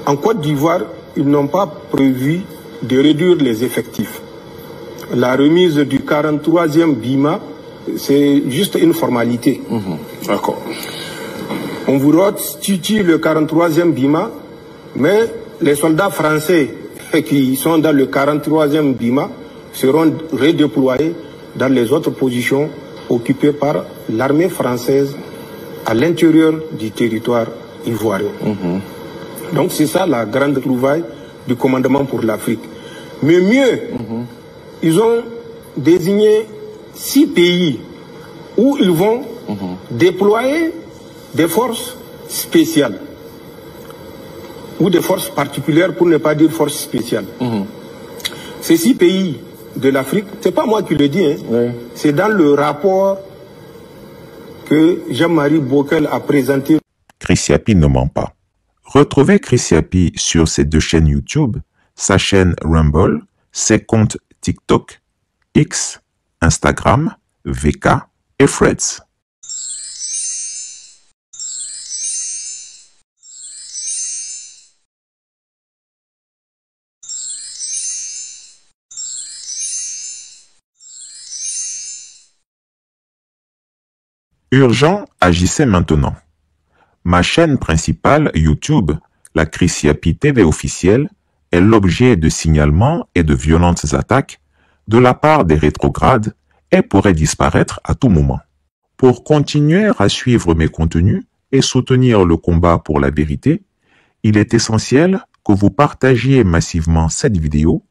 En Côte d'Ivoire, ils n'ont pas prévu de réduire les effectifs. La remise du 43e BIMA, c'est juste une formalité. D'accord. On vous restitue le 43e BIMA, mais les soldats français qui sont dans le 43e BIMA seront redéployés dans les autres positions occupées par l'armée française à l'intérieur du territoire ivoirien. Donc c'est ça la grande trouvaille du commandement pour l'Afrique. Mais mieux, ils ont désigné 6 pays où ils vont déployer des forces spéciales ou des forces particulières, pour ne pas dire forces spéciales. Ces 6 pays de l'Afrique, c'est pas moi qui le dis, c'est dans le rapport que Jean-Marie Bockel a présenté. Chris Yapi ne ment pas. Retrouvez Chris Yapi sur ses 2 chaînes YouTube, sa chaîne Rumble, ses comptes TikTok, X, Instagram, VK et Threads. Urgent, agissez maintenant. Ma chaîne principale YouTube, la Chris Yapi TV officielle, est l'objet de signalements et de violentes attaques de la part des rétrogrades et pourrait disparaître à tout moment. Pour continuer à suivre mes contenus et soutenir le combat pour la vérité, il est essentiel que vous partagiez massivement cette vidéo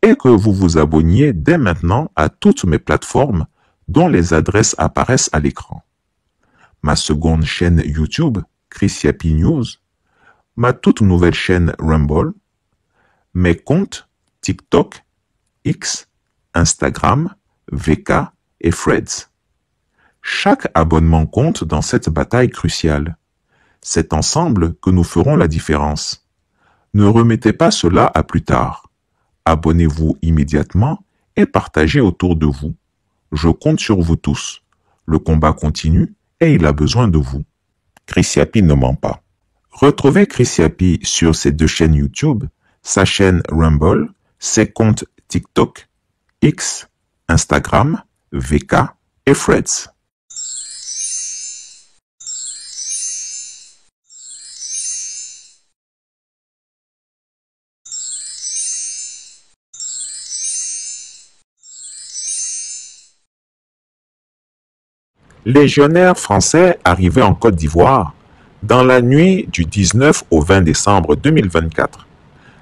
et que vous vous abonniez dès maintenant à toutes mes plateformes dont les adresses apparaissent à l'écran. Ma seconde chaîne YouTube, Chris Yapi News, ma toute nouvelle chaîne Rumble, mes comptes TikTok, X, Instagram, VK et Threads. Chaque abonnement compte dans cette bataille cruciale. C'est ensemble que nous ferons la différence. Ne remettez pas cela à plus tard. Abonnez-vous immédiatement et partagez autour de vous. Je compte sur vous tous. Le combat continue et il a besoin de vous. Chris Yapi ne ment pas. Retrouvez Chris Yapi sur ses 2 chaînes YouTube, sa chaîne Rumble, ses comptes TikTok, X, Instagram, VK et Threads. Légionnaires français arrivés en Côte d'Ivoire dans la nuit du 19 au 20 décembre 2024.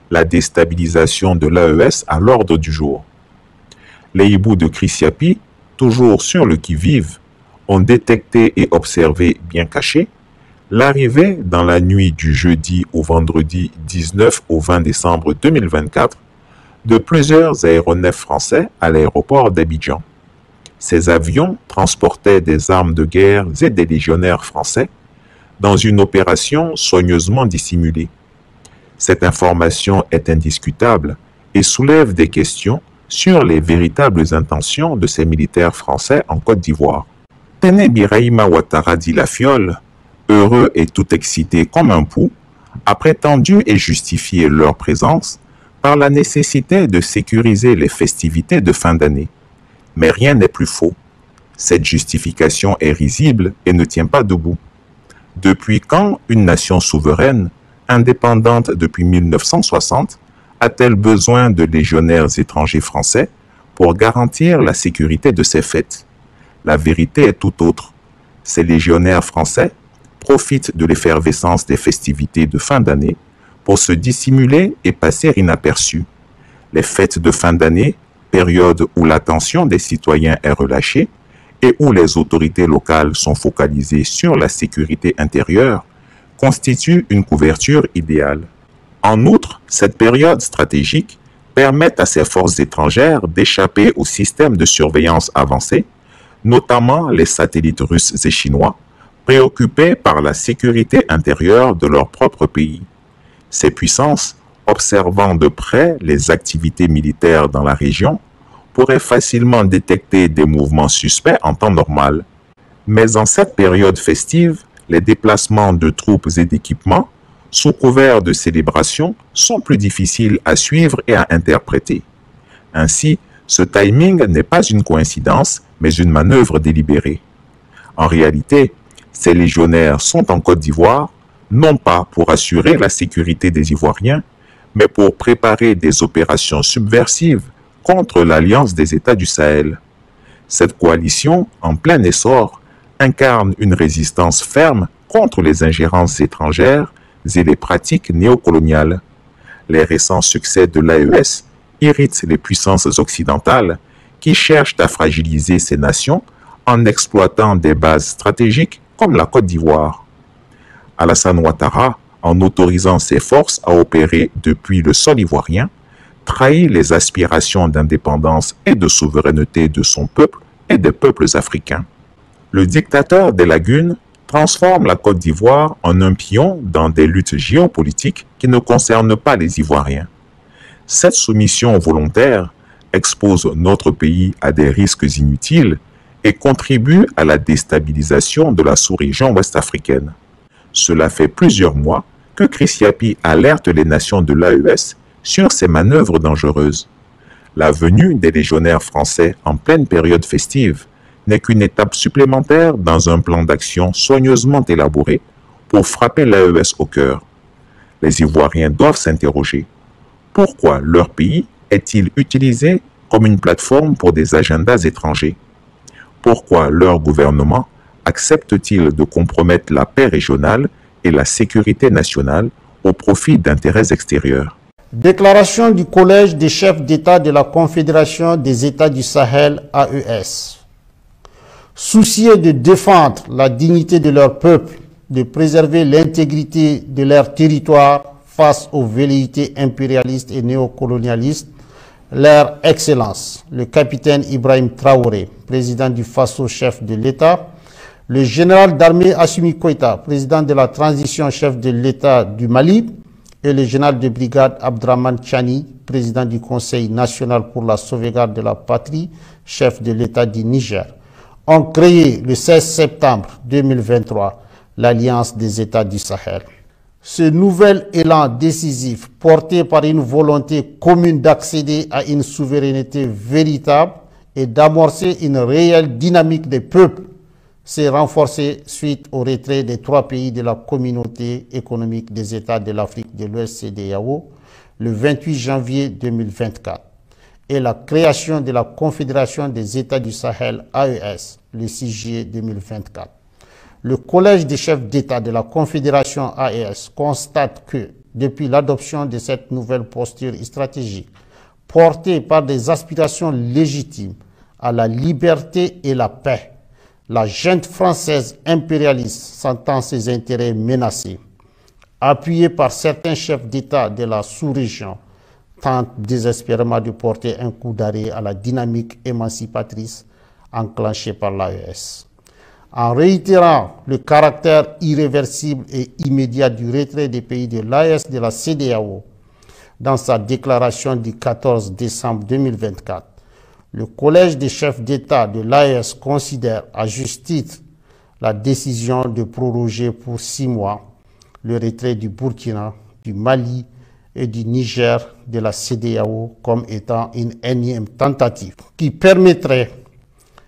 La déstabilisation de l'AES à l'ordre du jour. Les hiboux de Krissiapi, toujours sur le qui-vive, ont détecté et observé, bien caché, l'arrivée dans la nuit du jeudi au vendredi 19 au 20 décembre 2024 de plusieurs aéronefs français à l'aéroport d'Abidjan. Ces avions transportaient des armes de guerre et des légionnaires français dans une opération soigneusement dissimulée. Cette information est indiscutable et soulève des questions sur les véritables intentions de ces militaires français en Côte d'Ivoire. Téné Birahima Ouattara dit la fiole, heureux et tout excité comme un pou, a prétendu et justifié leur présence par la nécessité de sécuriser les festivités de fin d'année. Mais rien n'est plus faux. Cette justification est risible et ne tient pas debout. Depuis quand une nation souveraine, indépendante depuis 1960, a-t-elle besoin de légionnaires étrangers français pour garantir la sécurité de ses fêtes? La vérité est tout autre. Ces légionnaires français profitent de l'effervescence des festivités de fin d'année pour se dissimuler et passer inaperçus. Les fêtes de fin d'année, période où l'attention des citoyens est relâchée et où les autorités locales sont focalisées sur la sécurité intérieure, constituent une couverture idéale. En outre, cette période stratégique permet à ces forces étrangères d'échapper au système de surveillance avancé, notamment les satellites russes et chinois, préoccupés par la sécurité intérieure de leur propre pays. Ces puissances, observant de près les activités militaires dans la région, pourraient facilement détecter des mouvements suspects en temps normal. Mais en cette période festive, les déplacements de troupes et d'équipements, sous couvert de célébration, sont plus difficiles à suivre et à interpréter. Ainsi, ce timing n'est pas une coïncidence, mais une manœuvre délibérée. En réalité, ces légionnaires sont en Côte d'Ivoire, non pas pour assurer la sécurité des Ivoiriens, mais pour préparer des opérations subversives contre l'Alliance des États du Sahel. Cette coalition, en plein essor, incarne une résistance ferme contre les ingérences étrangères et les pratiques néocoloniales. Les récents succès de l'AES irritent les puissances occidentales qui cherchent à fragiliser ces nations en exploitant des bases stratégiques comme la Côte d'Ivoire. Alassane Ouattara, en autorisant ses forces à opérer depuis le sol ivoirien, trahit les aspirations d'indépendance et de souveraineté de son peuple et des peuples africains. Le dictateur des lagunes transforme la Côte d'Ivoire en un pion dans des luttes géopolitiques qui ne concernent pas les Ivoiriens. Cette soumission volontaire expose notre pays à des risques inutiles et contribue à la déstabilisation de la sous-région ouest-africaine. Cela fait plusieurs mois que Krissiapi alerte les nations de l'AES sur ces manœuvres dangereuses. La venue des légionnaires français en pleine période festive n'est qu'une étape supplémentaire dans un plan d'action soigneusement élaboré pour frapper l'AES au cœur. Les Ivoiriens doivent s'interroger. Pourquoi leur pays est-il utilisé comme une plateforme pour des agendas étrangers? Pourquoi leur gouvernement accepte-t-il de compromettre la paix régionale et la sécurité nationale au profit d'intérêts extérieurs? Déclaration du Collège des chefs d'État de la Confédération des États du Sahel, AES. Soucieux de défendre la dignité de leur peuple, de préserver l'intégrité de leur territoire face aux velléités impérialistes et néocolonialistes, leur Excellence, le capitaine Ibrahim Traoré, président du Faso, chef de l'État, le général d'armée Assimi Goïta, président de la transition, chef de l'État du Mali, et le général de brigade Abdraman Tchani, président du Conseil national pour la sauvegarde de la patrie, chef de l'État du Niger, ont créé le 16 septembre 2023 l'Alliance des États du Sahel. Ce nouvel élan décisif, porté par une volonté commune d'accéder à une souveraineté véritable et d'amorcer une réelle dynamique des peuples, s'est renforcé suite au retrait des 3 pays de la communauté économique des États de l'Afrique de l'Ouest CEDEAO le 28 janvier 2024 et la création de la Confédération des États du Sahel AES le 6 juillet 2024. Le Collège des chefs d'État de la Confédération AES constate que, depuis l'adoption de cette nouvelle posture stratégique, portée par des aspirations légitimes à la liberté et la paix, la junte française impérialiste sentant ses intérêts menacés, appuyée par certains chefs d'État de la sous-région, tente désespérément de porter un coup d'arrêt à la dynamique émancipatrice enclenchée par l'AES. En réitérant le caractère irréversible et immédiat du retrait des pays de l'AES de la CEDEAO, dans sa déclaration du 14 décembre 2024, le Collège des chefs d'État de l'AES considère à juste titre la décision de proroger pour 6 mois le retrait du Burkina, du Mali et du Niger de la CEDEAO comme étant une énième tentative qui permettrait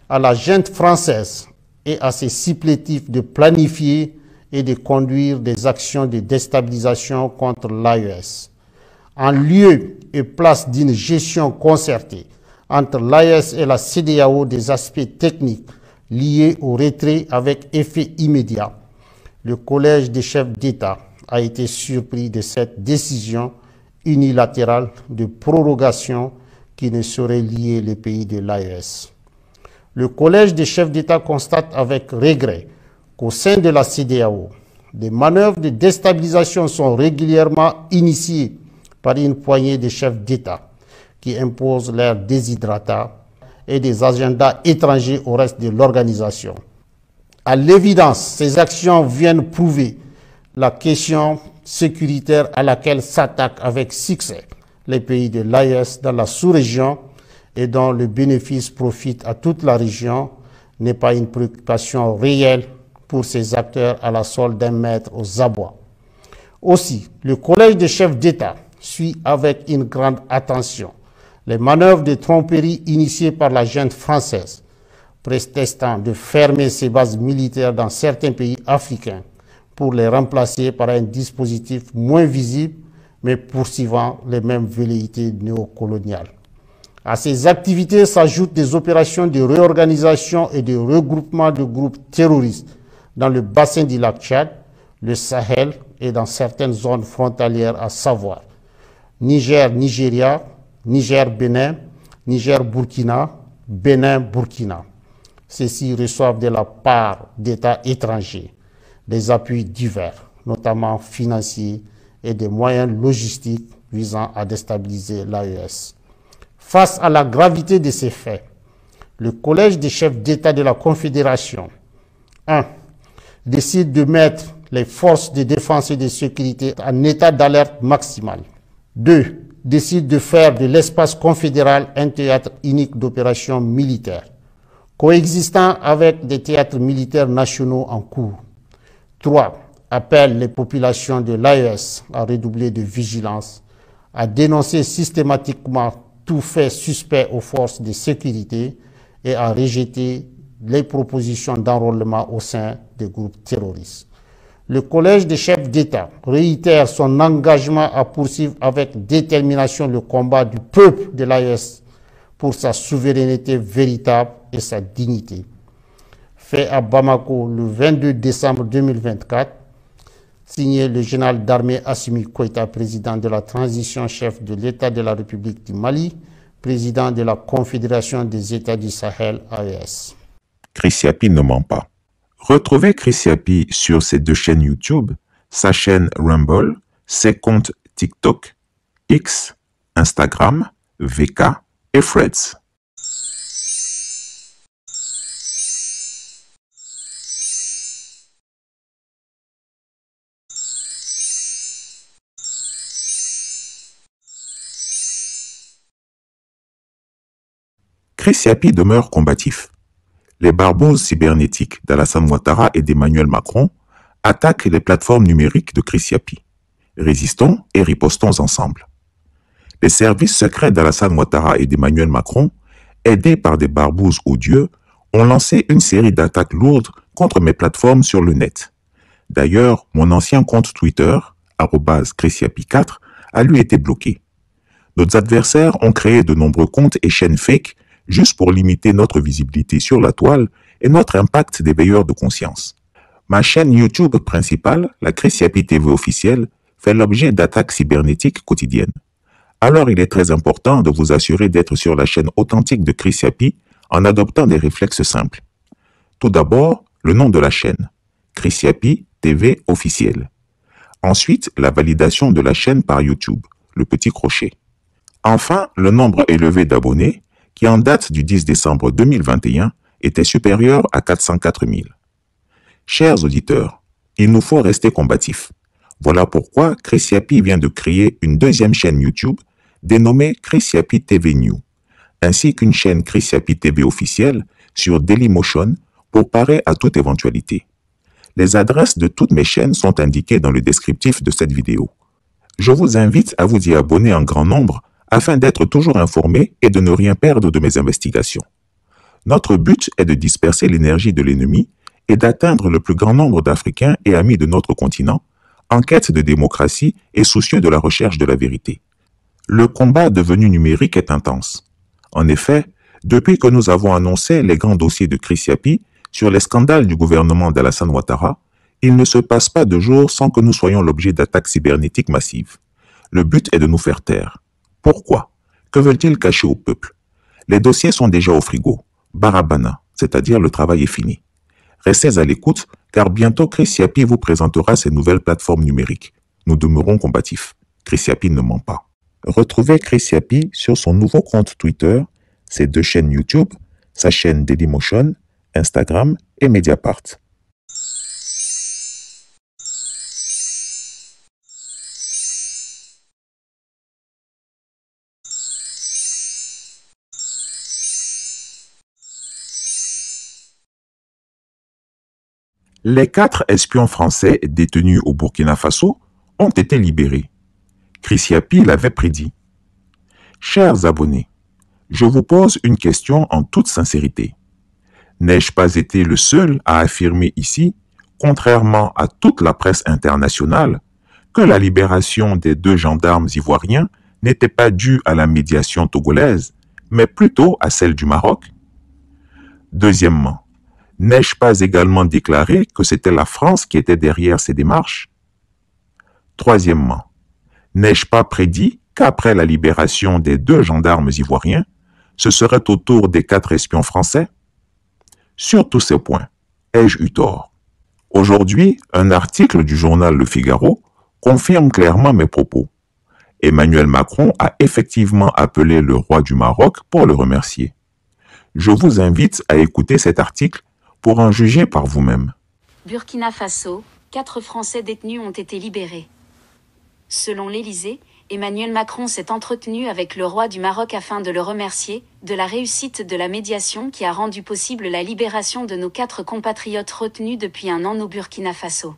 à la junte française et à ses supplétifs de planifier et de conduire des actions de déstabilisation contre l'AES. En lieu et place d'une gestion concertée entre l'AES et la CEDEAO des aspects techniques liés au retrait avec effet immédiat, le Collège des chefs d'État a été surpris de cette décision unilatérale de prorogation qui ne saurait lier les pays de l'AES. Le Collège des chefs d'État constate avec regret qu'au sein de la CEDEAO, des manœuvres de déstabilisation sont régulièrement initiées par une poignée de chefs d'État qui imposent leurs desiderata et des agendas étrangers au reste de l'organisation. À l'évidence, ces actions viennent prouver la question sécuritaire à laquelle s'attaquent avec succès les pays de l'AES dans la sous-région et dont le bénéfice profite à toute la région n'est pas une préoccupation réelle pour ces acteurs à la solde d'un maître aux abois. Aussi, le Collège des chefs d'État suit avec une grande attention les manœuvres de tromperie initiées par la junte française, prétextant de fermer ses bases militaires dans certains pays africains pour les remplacer par un dispositif moins visible, mais poursuivant les mêmes velléités néocoloniales. À ces activités s'ajoutent des opérations de réorganisation et de regroupement de groupes terroristes dans le bassin du lac Tchad, le Sahel et dans certaines zones frontalières, à savoir Niger-Nigeria, Niger-Bénin, Niger-Burkina, Bénin-Burkina. Ceux-ci reçoivent de la part d'États étrangers des appuis divers, notamment financiers et des moyens logistiques visant à déstabiliser l'AES. Face à la gravité de ces faits, le Collège des chefs d'État de la Confédération 1. Décide de mettre les forces de défense et de sécurité en état d'alerte maximale. 2. Décide de faire de l'espace confédéral un théâtre unique d'opérations militaires, coexistant avec des théâtres militaires nationaux en cours. 3. Appelle les populations de l'AES à redoubler de vigilance, à dénoncer systématiquement tout fait suspect aux forces de sécurité et à rejeter les propositions d'enrôlement au sein des groupes terroristes. Le Collège des chefs d'État réitère son engagement à poursuivre avec détermination le combat du peuple de l'AES pour sa souveraineté véritable et sa dignité. Fait à Bamako le 22 décembre 2024, signé le général d'armée Assimi Goïta, président de la transition, chef de l'État de la République du Mali, président de la Confédération des États du Sahel, AES. Chris Yapi ne ment pas. Retrouvez Chris Yapi sur ses 2 chaînes YouTube, sa chaîne Rumble, ses comptes TikTok, X, Instagram, VK et Threads. Chris Yapi demeure combatif. Les barboses cybernétiques d'Alassane Ouattara et d'Emmanuel Macron attaquent les plateformes numériques de Chris Yapi. Résistons et ripostons ensemble. Les services secrets d'Alassane Ouattara et d'Emmanuel Macron, aidés par des barbouzes odieux, ont lancé une série d'attaques lourdes contre mes plateformes sur le net. D'ailleurs, mon ancien compte Twitter, @ChrisYapi4, a lui été bloqué. Nos adversaires ont créé de nombreux comptes et chaînes fake juste pour limiter notre visibilité sur la toile et notre impact d'éveilleur de conscience. Ma chaîne YouTube principale, la Chris Yapi TV officielle, fait l'objet d'attaques cybernétiques quotidiennes. Alors il est très important de vous assurer d'être sur la chaîne authentique de Chris Yapi en adoptant des réflexes simples. Tout d'abord, le nom de la chaîne, Chris Yapi TV officiel. Ensuite, la validation de la chaîne par YouTube, le petit crochet. Enfin, le nombre élevé d'abonnés, qui en date du 10 décembre 2021 était supérieur à 404 000. Chers auditeurs, il nous faut rester combatifs. Voilà pourquoi Chris Yapi vient de créer une deuxième chaîne YouTube dénommée Chris Yapi TV New, ainsi qu'une chaîne Chris Yapi TV officielle sur Dailymotion pour parer à toute éventualité. Les adresses de toutes mes chaînes sont indiquées dans le descriptif de cette vidéo. Je vous invite à vous y abonner en grand nombre afin d'être toujours informé et de ne rien perdre de mes investigations. Notre but est de disperser l'énergie de l'ennemi et d'atteindre le plus grand nombre d'Africains et amis de notre continent en quête de démocratie et soucieux de la recherche de la vérité. Le combat devenu numérique est intense. En effet, depuis que nous avons annoncé les grands dossiers de Chris Yapi sur les scandales du gouvernement d'Alassane Ouattara, il ne se passe pas de jour sans que nous soyons l'objet d'attaques cybernétiques massives. Le but est de nous faire taire. Pourquoi? Que veulent-ils cacher au peuple? Les dossiers sont déjà au frigo. Barabana, c'est-à-dire le travail est fini. Restez à l'écoute, car bientôt Chris Yapi vous présentera ses nouvelles plateformes numériques. Nous demeurons combatifs. Chris Yapi ne ment pas. Retrouvez Chris Yapi sur son nouveau compte Twitter, ses deux chaînes YouTube, sa chaîne Dailymotion, Instagram et Mediapart. Les 4 espions français détenus au Burkina Faso ont été libérés. Chris Yapi l'avait prédit. Chers abonnés, je vous pose une question en toute sincérité. N'ai-je pas été le seul à affirmer ici, contrairement à toute la presse internationale, que la libération des 2 gendarmes ivoiriens n'était pas due à la médiation togolaise, mais plutôt à celle du Maroc? Deuxièmement, n'ai-je pas également déclaré que c'était la France qui était derrière ces démarches? Troisièmement, n'ai-je pas prédit qu'après la libération des 2 gendarmes ivoiriens, ce serait au tour des 4 espions français? Sur tous ces points, ai-je eu tort? Aujourd'hui, un article du journal Le Figaro confirme clairement mes propos. Emmanuel Macron a effectivement appelé le roi du Maroc pour le remercier. Je vous invite à écouter cet article pour en juger par vous-même. Burkina Faso, 4 Français détenus ont été libérés. Selon l'Élysée, Emmanuel Macron s'est entretenu avec le roi du Maroc afin de le remercier de la réussite de la médiation qui a rendu possible la libération de nos 4 compatriotes retenus depuis un an au Burkina Faso.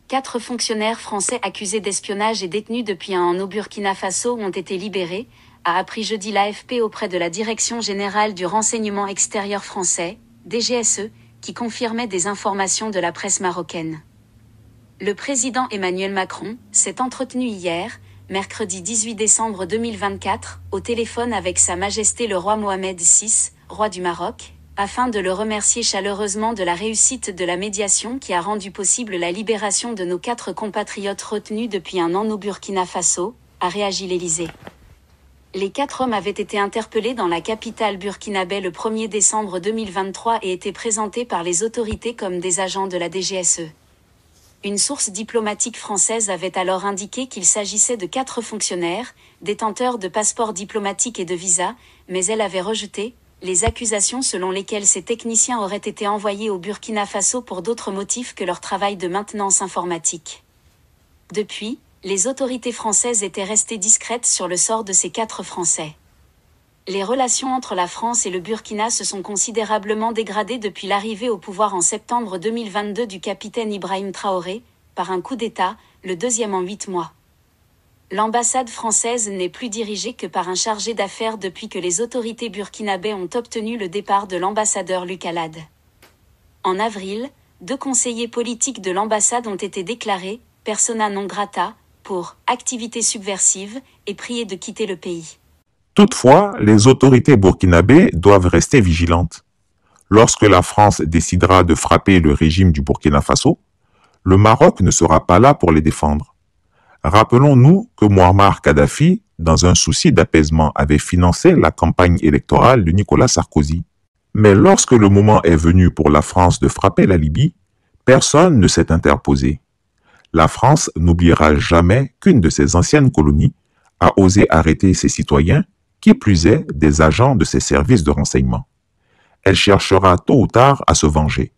4 fonctionnaires français accusés d'espionnage et détenus depuis un an au Burkina Faso ont été libérés, a appris jeudi l'AFP auprès de la Direction générale du renseignement extérieur français, DGSE, qui confirmait des informations de la presse marocaine. Le président Emmanuel Macron s'est entretenu hier, mercredi 18 décembre 2024, au téléphone avec Sa Majesté le roi Mohamed VI, roi du Maroc, afin de le remercier chaleureusement de la réussite de la médiation qui a rendu possible la libération de nos 4 compatriotes retenus depuis un an au Burkina Faso, a réagi l'Élysée. Les 4 hommes avaient été interpellés dans la capitale burkinabé le 1er décembre 2023 et étaient présentés par les autorités comme des agents de la DGSE. Une source diplomatique française avait alors indiqué qu'il s'agissait de 4 fonctionnaires, détenteurs de passeports diplomatiques et de visas, mais elle avait rejeté les accusations selon lesquelles ces techniciens auraient été envoyés au Burkina Faso pour d'autres motifs que leur travail de maintenance informatique. Depuis, les autorités françaises étaient restées discrètes sur le sort de ces 4 Français. Les relations entre la France et le Burkina se sont considérablement dégradées depuis l'arrivée au pouvoir en septembre 2022 du capitaine Ibrahim Traoré, par un coup d'État, le 2e en 8 mois. L'ambassade française n'est plus dirigée que par un chargé d'affaires depuis que les autorités burkinabées ont obtenu le départ de l'ambassadeur Luc Alade. En avril, 2 conseillers politiques de l'ambassade ont été déclarés persona non grata pour activité subversive et priés de quitter le pays. Toutefois, les autorités burkinabées doivent rester vigilantes. Lorsque la France décidera de frapper le régime du Burkina Faso, le Maroc ne sera pas là pour les défendre. Rappelons-nous que Mouammar Kadhafi dans un souci d'apaisement, avait financé la campagne électorale de Nicolas Sarkozy. Mais lorsque le moment est venu pour la France de frapper la Libye, personne ne s'est interposé. La France n'oubliera jamais qu'une de ses anciennes colonies a osé arrêter ses citoyens, qui plus est des agents de ses services de renseignement. Elle cherchera tôt ou tard à se venger.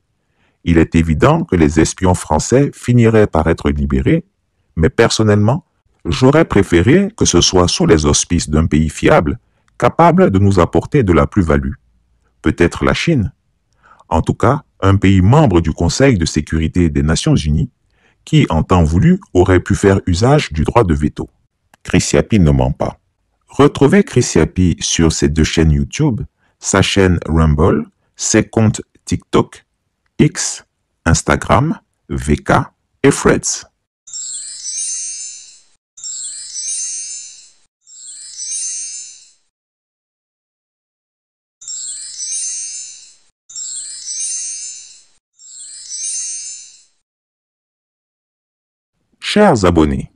Il est évident que les espions français finiraient par être libérés, mais personnellement, j'aurais préféré que ce soit sous les auspices d'un pays fiable, capable de nous apporter de la plus-value. Peut-être la Chine. En tout cas, un pays membre du Conseil de sécurité des Nations Unies, qui, en temps voulu, aurait pu faire usage du droit de veto. Chris Yapi ne ment pas. Retrouvez Chris Yapi sur ses 2 chaînes YouTube, sa chaîne Rumble, ses comptes TikTok, X, Instagram, VK et Threads. Chers abonnés,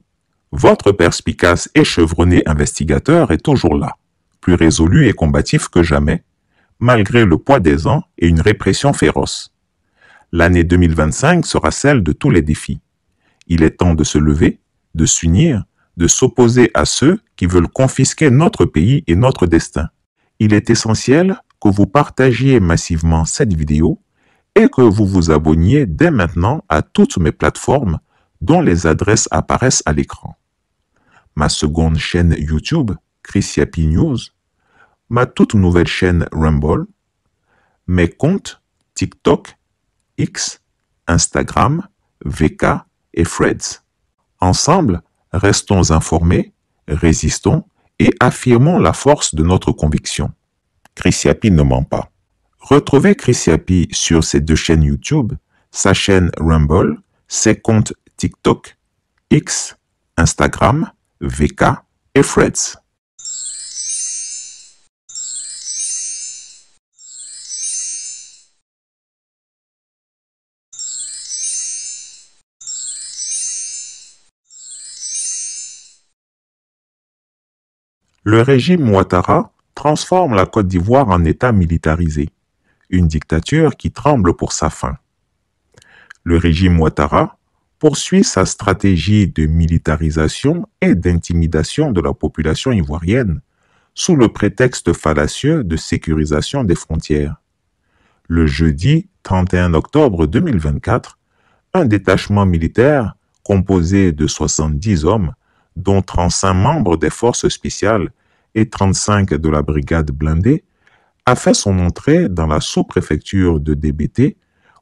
votre perspicace et chevronné investigateur est toujours là, plus résolu et combatif que jamais, malgré le poids des ans et une répression féroce. L'année 2025 sera celle de tous les défis. Il est temps de se lever, de s'unir, de s'opposer à ceux qui veulent confisquer notre pays et notre destin. Il est essentiel que vous partagiez massivement cette vidéo et que vous vous abonniez dès maintenant à toutes mes plateformes dont les adresses apparaissent à l'écran. Ma seconde chaîne YouTube, Chris Yapi News, ma toute nouvelle chaîne Rumble, mes comptes TikTok, X, Instagram, VK et Threads. Ensemble, restons informés, résistons et affirmons la force de notre conviction. Chris Yapi ne ment pas. Retrouvez Chris Yapi sur ses 2 chaînes YouTube, sa chaîne Rumble, ses comptes TikTok, X, Instagram, VK et Threads. Le régime Ouattara transforme la Côte d'Ivoire en État militarisé, une dictature qui tremble pour sa fin. Le régime Ouattara poursuit sa stratégie de militarisation et d'intimidation de la population ivoirienne sous le prétexte fallacieux de sécurisation des frontières. Le jeudi 31 octobre 2024, un détachement militaire composé de 70 hommes, dont 35 membres des forces spéciales et 35 de la brigade blindée, a fait son entrée dans la sous-préfecture de DBT,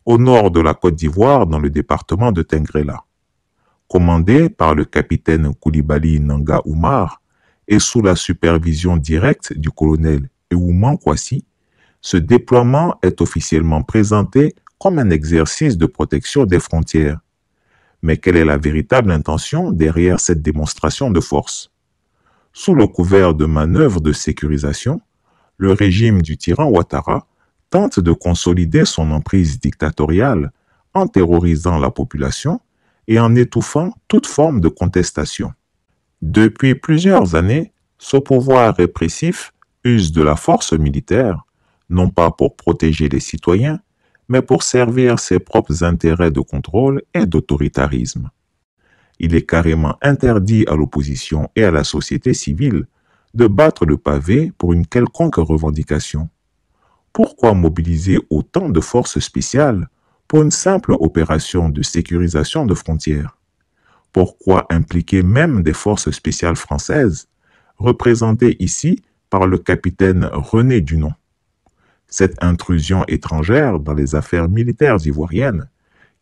au nord de la Côte d'Ivoire, dans le département de Tengrela. Commandé par le capitaine Koulibaly Nanga Oumar et sous la supervision directe du colonel Eouman Kwasi, ce déploiement est officiellement présenté comme un exercice de protection des frontières. Mais quelle est la véritable intention derrière cette démonstration de force? Sous le couvert de manœuvres de sécurisation, le régime du tyran Ouattara tente de consolider son emprise dictatoriale en terrorisant la population et en étouffant toute forme de contestation. Depuis plusieurs années, ce pouvoir répressif use de la force militaire, non pas pour protéger les citoyens, mais pour servir ses propres intérêts de contrôle et d'autoritarisme. Il est carrément interdit à l'opposition et à la société civile de battre le pavé pour une quelconque revendication. Pourquoi mobiliser autant de forces spéciales pour une simple opération de sécurisation de frontières? Pourquoi impliquer même des forces spéciales françaises, représentées ici par le capitaine René Dunon? Cette intrusion étrangère dans les affaires militaires ivoiriennes,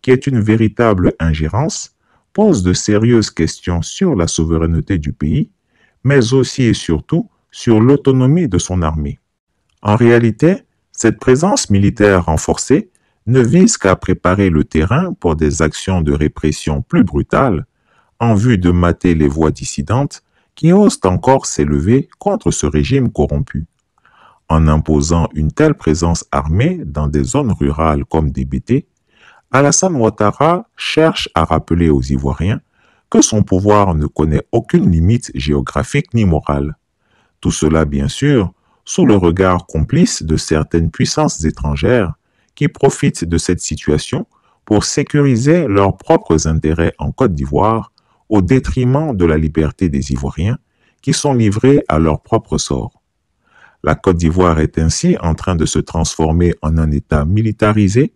qui est une véritable ingérence, pose de sérieuses questions sur la souveraineté du pays, mais aussi et surtout sur l'autonomie de son armée. En réalité, cette présence militaire renforcée ne vise qu'à préparer le terrain pour des actions de répression plus brutales, en vue de mater les voix dissidentes qui osent encore s'élever contre ce régime corrompu. En imposant une telle présence armée dans des zones rurales comme DBT, Alassane Ouattara cherche à rappeler aux Ivoiriens que son pouvoir ne connaît aucune limite géographique ni morale. Tout cela, bien sûr, sous le regard complice de certaines puissances étrangères qui profitent de cette situation pour sécuriser leurs propres intérêts en Côte d'Ivoire au détriment de la liberté des Ivoiriens qui sont livrés à leur propre sort. La Côte d'Ivoire est ainsi en train de se transformer en un État militarisé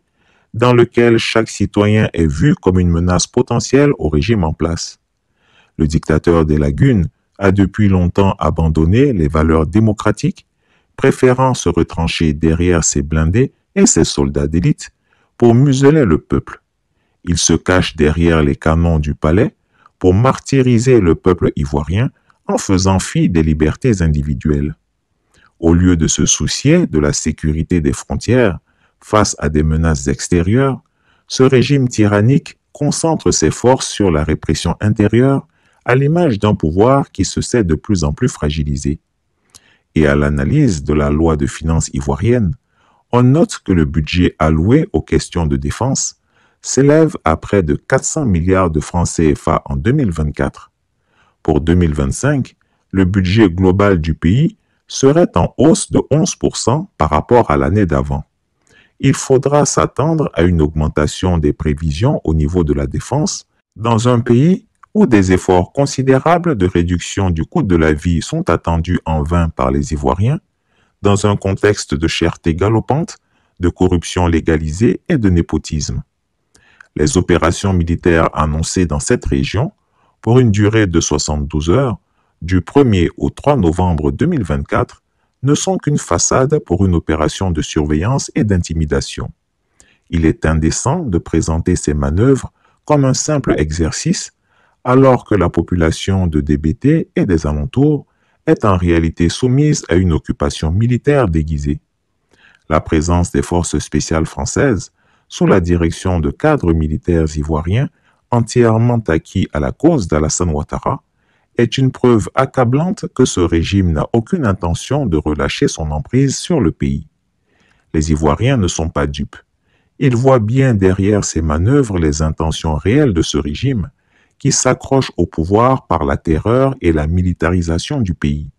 dans lequel chaque citoyen est vu comme une menace potentielle au régime en place. Le dictateur des lagunes a depuis longtemps abandonné les valeurs démocratiques, préférant se retrancher derrière ses blindés et ses soldats d'élite pour museler le peuple. Il se cache derrière les canons du palais pour martyriser le peuple ivoirien en faisant fi des libertés individuelles. Au lieu de se soucier de la sécurité des frontières face à des menaces extérieures, ce régime tyrannique concentre ses forces sur la répression intérieure à l'image d'un pouvoir qui se sait de plus en plus fragilisé. Et à l'analyse de la loi de finances ivoirienne, on note que le budget alloué aux questions de défense s'élève à près de 400 milliards de francs CFA en 2024. Pour 2025, le budget global du pays serait en hausse de 11% par rapport à l'année d'avant. Il faudra s'attendre à une augmentation des prévisions au niveau de la défense dans un pays où des efforts considérables de réduction du coût de la vie sont attendus en vain par les Ivoiriens, dans un contexte de cherté galopante, de corruption légalisée et de népotisme. Les opérations militaires annoncées dans cette région, pour une durée de 72 heures, du 1er au 3 novembre 2024, ne sont qu'une façade pour une opération de surveillance et d'intimidation. Il est indécent de présenter ces manœuvres comme un simple exercice, alors que la population de DBT et des alentours est en réalité soumise à une occupation militaire déguisée. La présence des forces spéciales françaises, sous la direction de cadres militaires ivoiriens entièrement acquis à la cause d'Alassane Ouattara, est une preuve accablante que ce régime n'a aucune intention de relâcher son emprise sur le pays. Les Ivoiriens ne sont pas dupes. Ils voient bien derrière ces manœuvres les intentions réelles de ce régime qui s'accroche au pouvoir par la terreur et la militarisation du pays.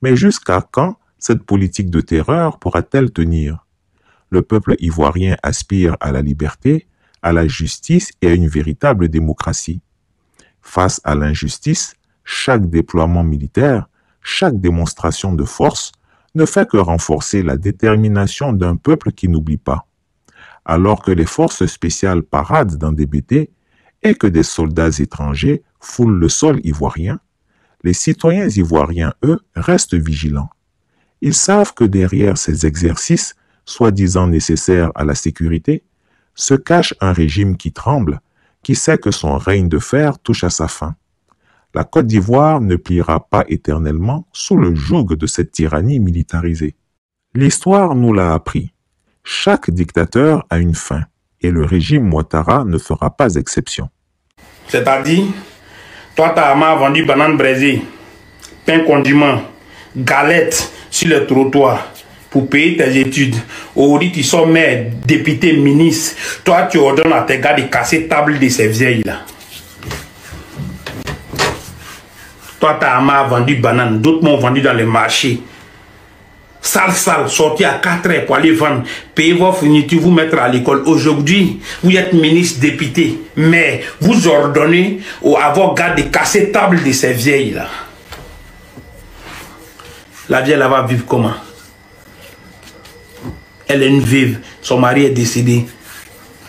Mais jusqu'à quand cette politique de terreur pourra-t-elle tenir? Le peuple ivoirien aspire à la liberté, à la justice et à une véritable démocratie. Face à l'injustice, chaque déploiement militaire, chaque démonstration de force ne fait que renforcer la détermination d'un peuple qui n'oublie pas. Alors que les forces spéciales paradent dans des BT et que des soldats étrangers foulent le sol ivoirien, les citoyens ivoiriens, eux, restent vigilants. Ils savent que derrière ces exercices, soi-disant nécessaires à la sécurité, se cache un régime qui tremble, qui sait que son règne de fer touche à sa fin. La Côte d'Ivoire ne pliera pas éternellement sous le joug de cette tyrannie militarisée. L'histoire nous l'a appris. Chaque dictateur a une fin, et le régime Ouattara ne fera pas exception. C'est-à-dire, toi, ta maman a vendu banane braisée, pain condiment, galettes sur le trottoir pour payer tes études. Aujourd'hui, tu sors maire, député, ministre. Toi, tu ordonnes à tes gars de casser table de ces vieilles-là. Toi, ta maman a vendu banane, d'autres m'ont vendu dans les marchés. Sale, sorti à 4 heures pour aller vendre, payer vos fournitures, vous mettre à l'école. Aujourd'hui, vous êtes ministre, député, mais vous ordonnez à vos gars de casser table de ces vieilles-là. La vieille, elle va vivre comment? Elle est une veuve, son mari est décédé.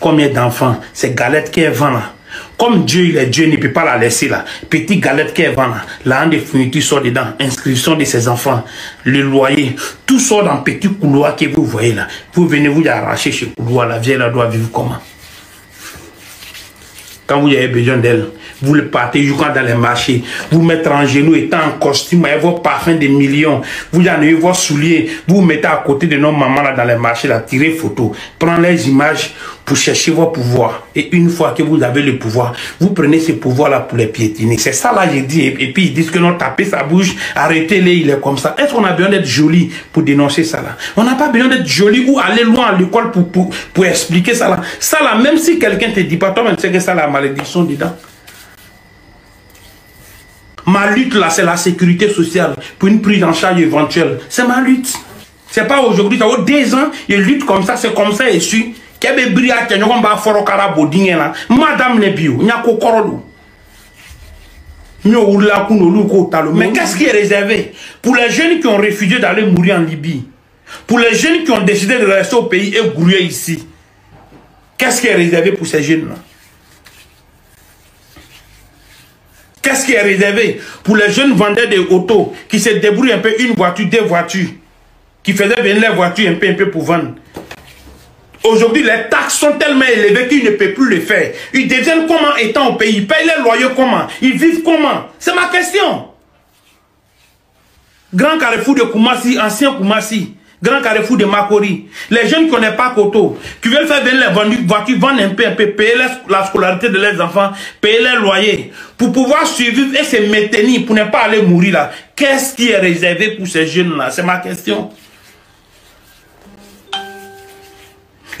Combien d'enfants? Ces galettes qu'elle vend là. Comme Dieu, il est Dieu, il ne peut pas la laisser là. Petite galette qu'elle vend là. La hand de fourniture sort dedans. Inscription de ses enfants. Le loyer. Tout sort dans le petit couloir que vous voyez là. Vous venez vous y arracher ce couloir. La vieille là doit vivre comment? Quand vous avez besoin d'elle, vous le partez jusqu'à dans les marchés, vous mettez en genoux, étant en costume, avec vos parfums de millions, vous en avez vos souliers, vous mettez à côté de nos mamans là dans les marchés, là, tirez photo, prenez les images pour chercher vos pouvoirs. Et une fois que vous avez le pouvoir, vous prenez ce pouvoir là pour les piétiner. C'est ça là, j'ai dit. Et puis ils disent que non, tapez sa bouche, arrêtez-les, il est comme ça. Est-ce qu'on a besoin d'être joli pour dénoncer ça là? On n'a pas besoin d'être joli ou aller loin à l'école pour expliquer ça là. Ça là, même si quelqu'un te dit pas, toi-même tu sais que ça la malédiction dedans. Ma lutte là, c'est la sécurité sociale pour une prise en charge éventuelle. C'est ma lutte. C'est pas aujourd'hui, ça fait 2 ans, je lutte comme ça, c'est comme ça et suis. Madame Nebio, mais qu'est-ce qui est réservé pour les jeunes qui ont refusé d'aller mourir en Libye, pour les jeunes qui ont décidé de rester au pays et grouiller ici? Qu'est-ce qui est réservé pour ces jeunes-là? Qu'est-ce qui est réservé pour les jeunes vendeurs de autos qui se débrouillent un peu, une voiture, 2 voitures, qui faisaient venir les voitures un peu pour vendre? Aujourd'hui, les taxes sont tellement élevées qu'ils ne peuvent plus le faire. Ils deviennent comment étant au pays? Ils payent les loyers comment? Ils vivent comment? C'est ma question. Grand carrefour de Koumassi, ancien Koumassi, grand carrefour de Makori. Les jeunes qui n'ont pas Koto, qui veulent faire venir les voitures, vendre un peu, payer la scolarité de leurs enfants, payer les loyers, pour pouvoir survivre et se maintenir, pour ne pas aller mourir là. Qu'est-ce qui est réservé pour ces jeunes-là? C'est ma question.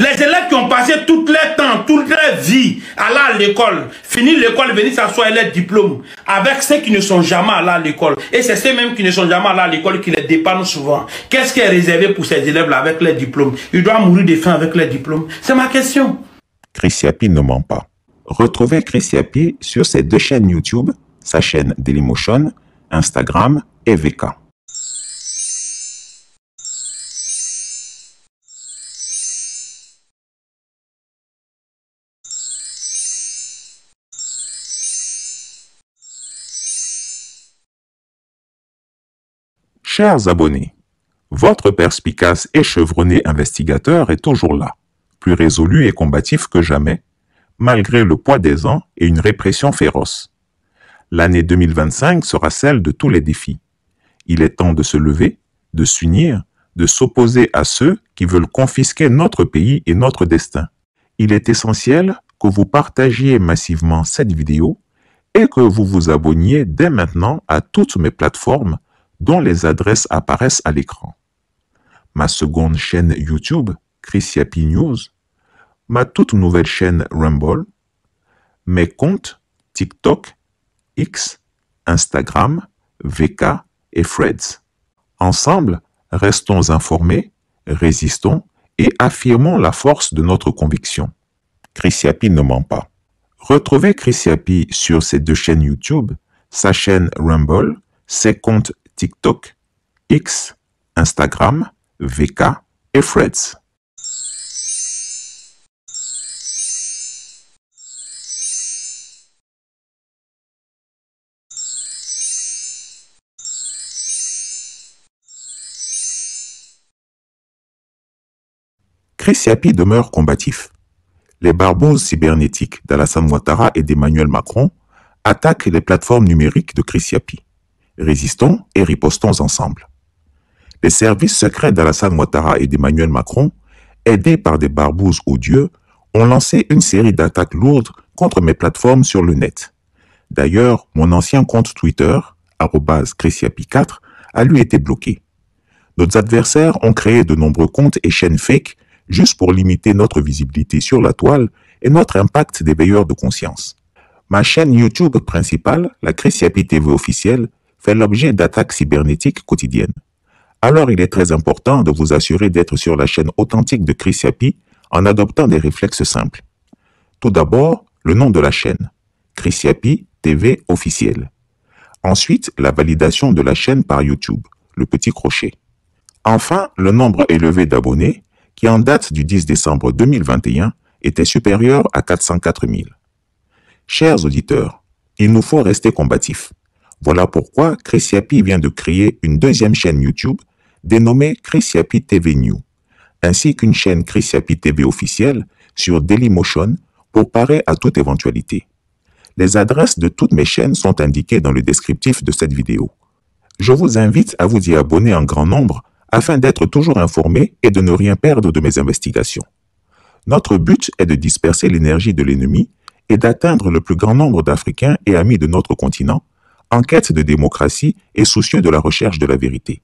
Les élèves qui ont passé tout leur temps, toute leur vie à aller à l'école, finir l'école, venir s'asseoir leur diplôme, avec ceux qui ne sont jamais allés à l'école. Et c'est ceux mêmes qui ne sont jamais allés à l'école qui les dépannent souvent. Qu'est-ce qui est réservé pour ces élèves-là avec leur diplôme? Ils doivent mourir de faim avec leur diplôme. C'est ma question. Chrissiapi ne ment pas. Retrouvez Chrissiapi sur ses 2 chaînes YouTube, sa chaîne Dailymotion, Instagram et VK. Chers abonnés, votre perspicace et chevronné investigateur est toujours là, plus résolu et combatif que jamais, malgré le poids des ans et une répression féroce. L'année 2025 sera celle de tous les défis. Il est temps de se lever, de s'unir, de s'opposer à ceux qui veulent confisquer notre pays et notre destin. Il est essentiel que vous partagiez massivement cette vidéo et que vous vous abonniez dès maintenant à toutes mes plateformes dont les adresses apparaissent à l'écran. Ma seconde chaîne YouTube, Chrissiapi News, ma toute nouvelle chaîne Rumble, mes comptes TikTok, X, Instagram, VK et Threads. Ensemble, restons informés, résistons et affirmons la force de notre conviction. Chrissiapi ne ment pas. Retrouvez Chrissiapi sur ses 2 chaînes YouTube, sa chaîne Rumble, ses comptes TikTok, X, Instagram, VK et Threads. Chrissiapi demeure combatif. Les barboses cybernétiques d'Alassane Ouattara et d'Emmanuel Macron attaquent les plateformes numériques de Chrissiapi. Résistons et ripostons ensemble. Les services secrets d'Alassane Ouattara et d'Emmanuel Macron, aidés par des barbouzes odieux, ont lancé une série d'attaques lourdes contre mes plateformes sur le net. D'ailleurs, mon ancien compte Twitter, @Chrissiapi4, a lui été bloqué. Nos adversaires ont créé de nombreux comptes et chaînes fake juste pour limiter notre visibilité sur la toile et notre impact d'éveilleur de conscience. Ma chaîne YouTube principale, la Chrissiapi TV officielle, fait l'objet d'attaques cybernétiques quotidiennes. Alors il est très important de vous assurer d'être sur la chaîne authentique de Chrissiapi en adoptant des réflexes simples. Tout d'abord, le nom de la chaîne, Chrissiapi TV officielle. Ensuite, la validation de la chaîne par YouTube, le petit crochet. Enfin, le nombre élevé d'abonnés, qui en date du 10 décembre 2021 était supérieur à 404 000. Chers auditeurs, il nous faut rester combatifs. Voilà pourquoi Chrissiapi vient de créer une 2e chaîne YouTube dénommée Chrissiapi TV New, ainsi qu'une chaîne Chrissiapi TV officielle sur Dailymotion pour parer à toute éventualité. Les adresses de toutes mes chaînes sont indiquées dans le descriptif de cette vidéo. Je vous invite à vous y abonner en grand nombre afin d'être toujours informé et de ne rien perdre de mes investigations. Notre but est de disperser l'énergie de l'ennemi et d'atteindre le plus grand nombre d'Africains et amis de notre continent en quête de démocratie et soucieux de la recherche de la vérité.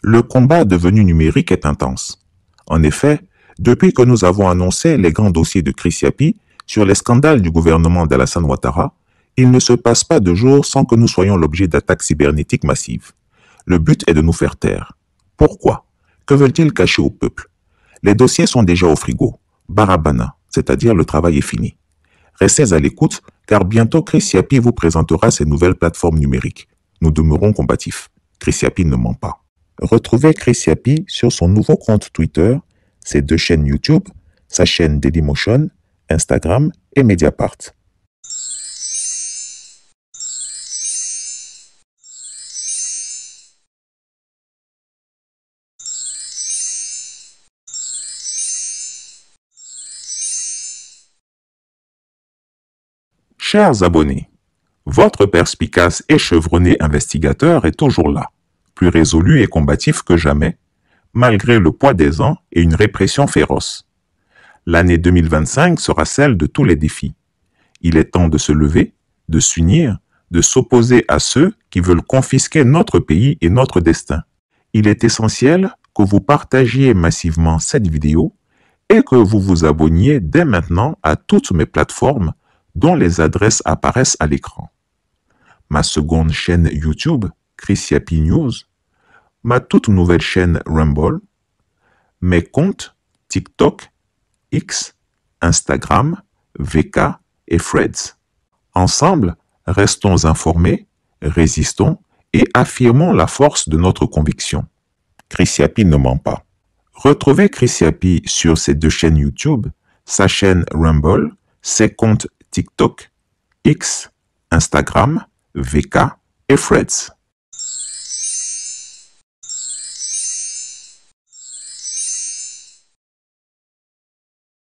Le combat devenu numérique est intense. En effet, depuis que nous avons annoncé les grands dossiers de Chrissiapi sur les scandales du gouvernement d'Alassane Ouattara, Il ne se passe pas de jour sans que nous soyons l'objet d'attaques cybernétiques massives. Le but est de nous faire taire. Pourquoi? Que veulent-ils cacher au peuple? Les dossiers sont déjà au frigo. Barabana, c'est-à-dire le travail est fini. Restez à l'écoute, car bientôt Chris Yapi vous présentera ses nouvelles plateformes numériques. Nous demeurons combatifs. Chris Yapi ne ment pas. Retrouvez Chris Yapi sur son nouveau compte Twitter, ses 2 chaînes YouTube, sa chaîne Dailymotion, Instagram et Mediapart. Chers abonnés, votre perspicace et chevronné investigateur est toujours là, plus résolu et combatif que jamais, malgré le poids des ans et une répression féroce. L'année 2025 sera celle de tous les défis. Il est temps de se lever, de s'unir, de s'opposer à ceux qui veulent confisquer notre pays et notre destin. Il est essentiel que vous partagiez massivement cette vidéo et que vous vous abonniez dès maintenant à toutes mes plateformes dont les adresses apparaissent à l'écran. Ma seconde chaîne YouTube, Chris Yapi News, ma toute nouvelle chaîne Rumble, mes comptes TikTok, X, Instagram, VK et Threads. Ensemble, restons informés, résistons et affirmons la force de notre conviction. Chris Yapi ne ment pas. Retrouvez Chris Yapi sur ses 2 chaînes YouTube, sa chaîne Rumble, ses comptes TikTok, X, Instagram, VK et Threads.